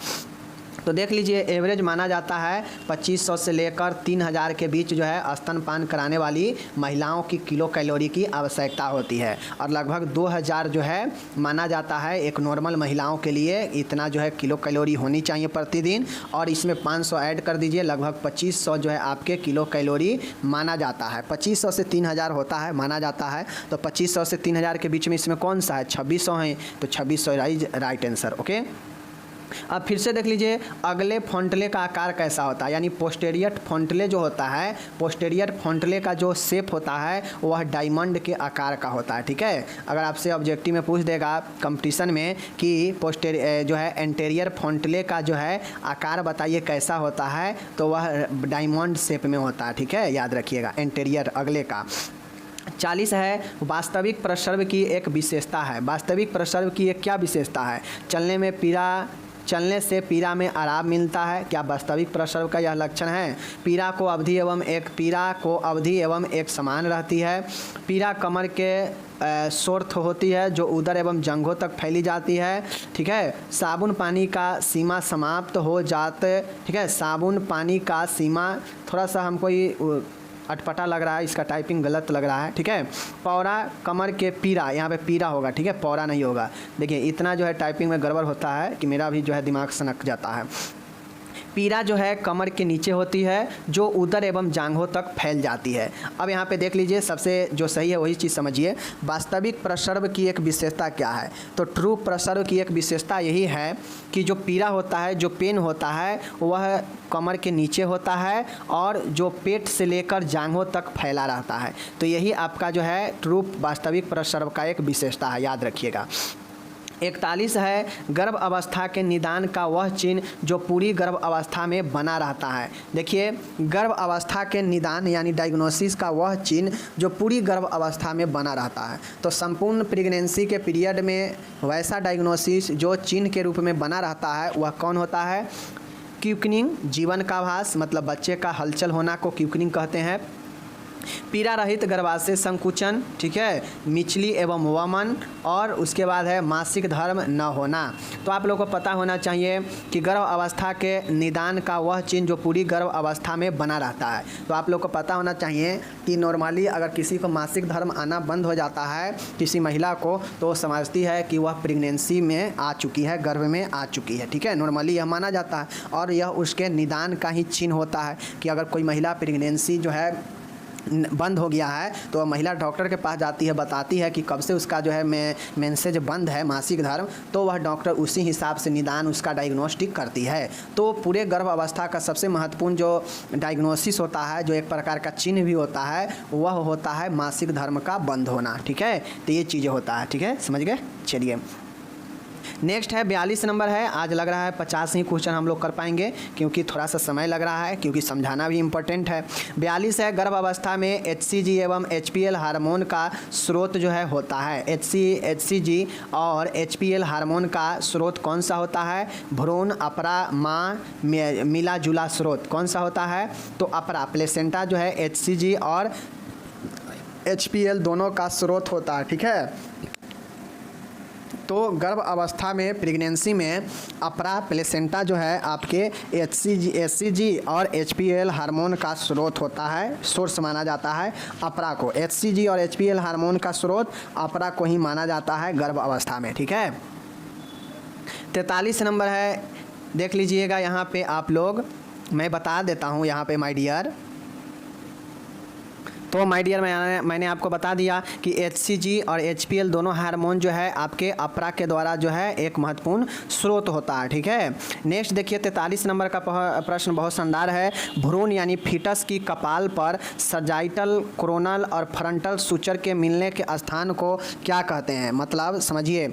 तो देख लीजिए, एवरेज माना जाता है 2500 से लेकर 3000 के बीच जो है स्तनपान कराने वाली महिलाओं की किलो कैलोरी की आवश्यकता होती है, और लगभग 2000 जो है माना जाता है एक नॉर्मल महिलाओं के लिए, इतना जो है किलो कैलोरी होनी चाहिए प्रतिदिन। और इसमें 500 ऐड कर दीजिए, लगभग 2500 जो है आपके किलो कैलोरी माना जाता है। 2500 से 3000 होता है माना जाता है, तो 2500 से 3000 के बीच में इसमें कौन सा है? 2600 है, तो 2600 राइट आंसर। ओके, अब फिर से देख लीजिए, अगले फोंटले का आकार कैसा होता है, यानी पोस्टेरियर फोंटले जो होता है, पोस्टेरियर फोंटले का जो शेप होता है वह डायमंड के आकार का होता है। ठीक है, अगर आपसे ऑब्जेक्टिव में पूछ देगा कंपटीशन में कि जो है एंटेरियर फोंटले का जो है आकार बताइए कैसा होता है, तो वह डायमंड शेप में होता है। ठीक है, याद रखिएगा एंटेरियर अगले का। 40 है, वास्तविक प्रसव की एक विशेषता है। वास्तविक प्रसव की एक क्या विशेषता है? चलने से पीड़ा में आराम मिलता है। क्या वास्तविक प्रसव का यह लक्षण है? पीड़ा को अवधि एवं एक समान रहती है। पीड़ा कमर के शोर्थ होती है जो उदर एवं जंघों तक फैली जाती है। ठीक है, साबुन पानी का सीमा समाप्त हो जाते। ठीक है, साबुन पानी का सीमा थोड़ा सा हमको अटपटा लग रहा है, इसका टाइपिंग गलत लग रहा है, ठीक है। पौरा कमर के पीरा, यहाँ पे पीरा होगा, ठीक है, पौरा नहीं होगा। देखिए इतना जो है टाइपिंग में गड़बड़ होता है कि मेरा भी जो है दिमाग सनक जाता है। पीरा जो है कमर के नीचे होती है, जो उदर एवं जांघों तक फैल जाती है। अब यहाँ पे देख लीजिए, सबसे जो सही है वही चीज़ समझिए। वास्तविक प्रसर्व की एक विशेषता क्या है? तो ट्रू प्रसर्व की एक विशेषता यही है कि जो पीरा होता है, जो पेन होता है, वह कमर के नीचे होता है और जो पेट से लेकर जांघों तक फैला रहता है। तो यही आपका जो है ट्रू वास्तविक प्रसर्व का एक विशेषता है, याद रखिएगा। 41 है, गर्भ अवस्था के निदान का वह चिन्ह जो पूरी गर्भ अवस्था में बना रहता है। देखिए गर्भ अवस्था के निदान यानी डायग्नोसिस का वह चिन्ह जो पूरी गर्भ अवस्था में बना रहता है। तो संपूर्ण प्रेगनेंसी के पीरियड में वैसा डायग्नोसिस जो चिन्ह के रूप में बना रहता है वह कौन होता है? क्विकनिंग, जीवन का आभास, मतलब बच्चे का हलचल होना को क्विकनिंग कहते हैं। पीड़ा रहित गर्भाशय संकुचन, ठीक है, मिचली एवं वमन, और उसके बाद है मासिक धर्म न होना। तो आप लोगों को पता होना चाहिए कि गर्भ अवस्था के निदान का वह चिन्ह जो पूरी गर्भ अवस्था में बना रहता है। तो आप लोग को पता होना चाहिए कि नॉर्मली अगर किसी को मासिक धर्म आना बंद हो जाता है किसी महिला को, तो वो समझती है कि वह प्रेगनेंसी में आ चुकी है, गर्भ में आ चुकी है, ठीक है, नॉर्मली यह माना जाता है। और यह उसके निदान का ही चिन्ह होता है कि अगर कोई महिला प्रेगनेंसी जो है बंद हो गया है तो वह महिला डॉक्टर के पास जाती है, बताती है कि कब से उसका जो है मेंसेज बंद है, मासिक धर्म, तो वह डॉक्टर उसी हिसाब से निदान उसका डायग्नोस्टिक करती है। तो पूरे गर्भ अवस्था का सबसे महत्वपूर्ण जो डायग्नोसिस होता है, जो एक प्रकार का चिन्ह भी होता है, वह होता है मासिक धर्म का बंद होना, ठीक है। तो ये चीज़ें होता है, ठीक है, समझ गए। चलिए नेक्स्ट है 42 नंबर है। आज लग रहा है 50 ही क्वेश्चन हम लोग कर पाएंगे क्योंकि थोड़ा सा समय लग रहा है, क्योंकि समझाना भी इम्पोर्टेंट है। 42 है, गर्भ अवस्था में HCG एवं HPL हार्मोन का स्रोत जो है होता है। HCG और HPL हार्मोन का स्रोत कौन सा होता है? भ्रूण, अपरा, माँ, मिला जुला स्रोत कौन सा होता है? तो अपरा, प्लेसेंटा जो है HCG और HPL दोनों का स्रोत होता है, ठीक है। तो गर्भ अवस्था में प्रेगनेंसी में अपरा, प्लेसेंटा जो है आपके HCG और HPL हार्मोन का स्रोत होता है, सोर्स माना जाता है अपरा को। HCG और HPL हार्मोन का स्रोत अपरा को ही माना जाता है गर्भ अवस्था में, ठीक है। 43 नंबर है, देख लीजिएगा यहाँ पे आप लोग, मैं बता देता हूँ यहाँ पे माय डियर। तो माय डियर मैंने आपको बता दिया कि HCG और HPL दोनों हार्मोन जो है आपके अपरा के द्वारा जो है एक महत्वपूर्ण स्रोत होता है, ठीक है। नेक्स्ट देखिए 43 नंबर का प्रश्न बहुत शानदार है। भ्रूण यानी फीटस की कपाल पर सजाइटल, कोरोनल और फ्रंटल सूचर के मिलने के स्थान को क्या कहते हैं? मतलब समझिए,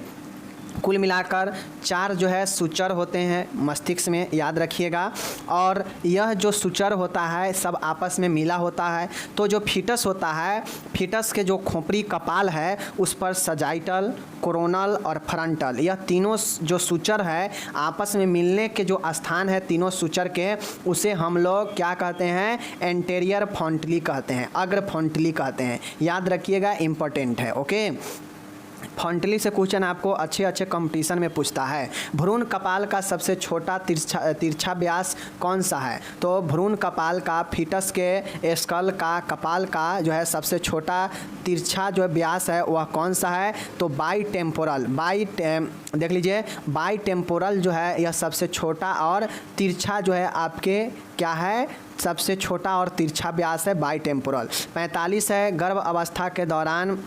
कुल मिलाकर 4 जो है सूचर होते हैं मस्तिष्क में, याद रखिएगा। और यह जो सूचर होता है सब आपस में मिला होता है। तो जो फीटस होता है, फीटस के जो खोपड़ी कपाल है उस पर सजाइटल, कोरोनल और फ्रंटल, यह तीनों जो सूचर है आपस में मिलने के जो स्थान है तीनों सूचर के, उसे हम लोग क्या कहते हैं? एंटेरियर फ्रंटली कहते हैं, अग्र फ्रंटली कहते हैं, याद रखिएगा, इम्पोर्टेंट है, ओके। फ्रंटली से क्वेश्चन आपको अच्छे कंपटीशन में पूछता है। भ्रूण कपाल का सबसे छोटा तिरछा व्यास कौन सा है? तो भ्रूण कपाल का, फीटस के स्कल का, कपाल का जो है सबसे छोटा तिरछा जो व्यास है वह कौन सा है? तो बाईटेम्पोरल, देख लीजिए, बाईटेम्पोरल जो है यह सबसे छोटा और तिरछा जो है आपके क्या है? सबसे छोटा और तिरछा व्यास है बाईटेम्पोरल। 45 है, गर्भ अवस्था के दौरान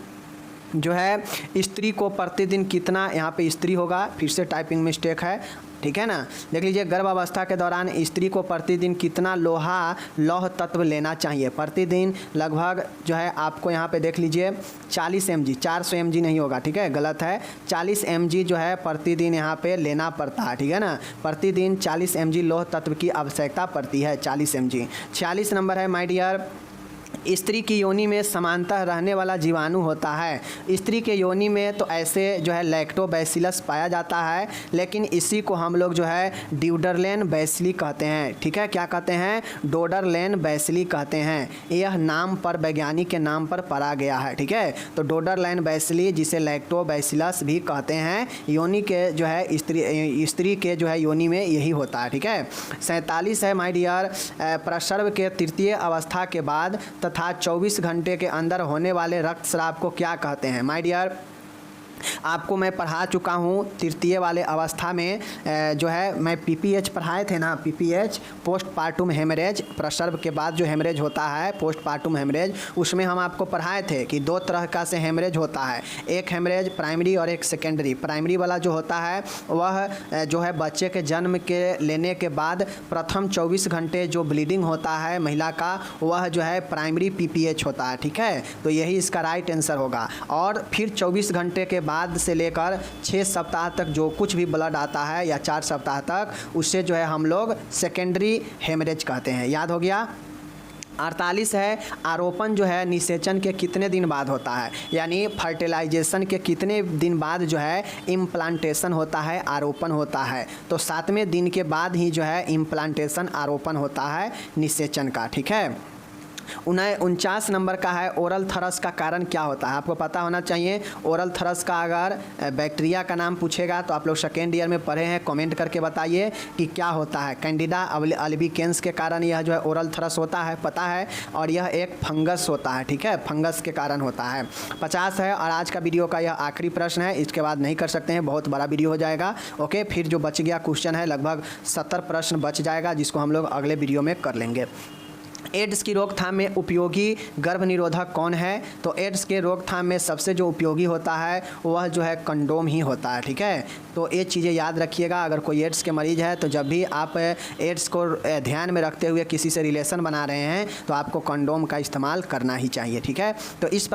जो है स्त्री को प्रतिदिन कितना, यहाँ पे स्त्री होगा, फिर से टाइपिंग मिस्टेक है, ठीक है ना। देख लीजिए, गर्भ अवस्था के दौरान स्त्री को प्रतिदिन कितना लौह तत्व लेना चाहिए? प्रतिदिन लगभग जो है आपको यहाँ पे देख लीजिए 40 mg, 400 mg नहीं होगा, ठीक है, गलत है। 40 mg जो है प्रतिदिन यहाँ पे लेना पड़ता है, ठीक है ना। प्रतिदिन 40 mg लौह तत्व की आवश्यकता पड़ती है, 40 mg। 46 नंबर है माय डियर, स्त्री की योनि में समानतः रहने वाला जीवाणु होता है। स्त्री के योनि में तो ऐसे जो है लैक्टोबैसिलस पाया जाता है, लेकिन इसी को हम लोग जो है ड्यूडरलेन बैसिली कहते हैं, ठीक है। क्या कहते हैं? डोडरलेन बैसिली कहते हैं। यह नाम पर, वैज्ञानिक के नाम पर पड़ा गया है, ठीक है। तो डोडरलेन बैसिली, जिसे लैक्टोबैसिलस भी कहते हैं, योनि के जो है स्त्री के जो है योनि में यही होता है, ठीक है। 47 है माय डियर, प्रसर्व के तृतीय अवस्था के बाद अर्थात 24 घंटे के अंदर होने वाले रक्तस्राव को क्या कहते हैं? माय डियर, आपको मैं पढ़ा चुका हूँ तृतीय वाले अवस्था में जो है मैं पीपीएच पढ़ाए थे ना, पीपीएच पोस्टपार्टम हेमरेज, प्रसव के बाद जो हेमरेज होता है पोस्टपार्टम हेमरेज, उसमें हम आपको पढ़ाए थे कि दो तरह का से हेमरेज होता है, एक हेमरेज प्राइमरी और एक सेकेंडरी। प्राइमरी वाला जो होता है वह जो है बच्चे के जन्म के लेने के बाद प्रथम 24 घंटे जो ब्लीडिंग होता है महिला का, वह जो है प्राइमरी पीपीएच होता है, ठीक है। तो यही इसका राइट आंसर होगा। और फिर 24 घंटे के बाद से लेकर 6 सप्ताह तक जो कुछ भी ब्लड आता है या 4 सप्ताह तक, उससे जो है हम लोग सेकेंडरी हेमरेज कहते हैं। याद हो गया। 48 है, आरोपण जो है निषेचन के कितने दिन बाद होता है, यानी फर्टिलाइजेशन के कितने दिन बाद जो है इम्प्लांटेशन होता है, आरोपण होता है। तो 7वें दिन के बाद ही जो है इम्प्लांटेशन आरोपण होता है निषेचन का, ठीक है। 49 नंबर का है, ओरल थरस का कारण क्या होता है? आपको पता होना चाहिए। ओरल थरस का अगर बैक्टीरिया का नाम पूछेगा तो आप लोग सेकेंड ईयर में पढ़े हैं, कमेंट करके बताइए कि क्या होता है। कैंडिडा अल्बिकेंस के कारण यह जो है ओरल थरस होता है, पता है। और यह एक फंगस होता है, ठीक है, फंगस के कारण होता है। 50 है, और आज का वीडियो का यह आखिरी प्रश्न है, इसके बाद नहीं कर सकते हैं, बहुत बड़ा वीडियो हो जाएगा। ओके, फिर जो बच गया क्वेश्चन है लगभग 70 प्रश्न बच जाएगा, जिसको हम लोग अगले वीडियो में कर लेंगे। एड्स की रोकथाम में उपयोगी गर्भ निरोधक कौन है? तो एड्स के रोकथाम में सबसे जो उपयोगी होता है वह जो है कंडोम ही होता है, ठीक है। तो ये चीज़ें याद रखिएगा। अगर कोई एड्स के मरीज़ है तो जब भी आप एड्स को ध्यान में रखते हुए किसी से रिलेशन बना रहे हैं तो आपको कंडोम का इस्तेमाल करना ही चाहिए, ठीक है। तो इस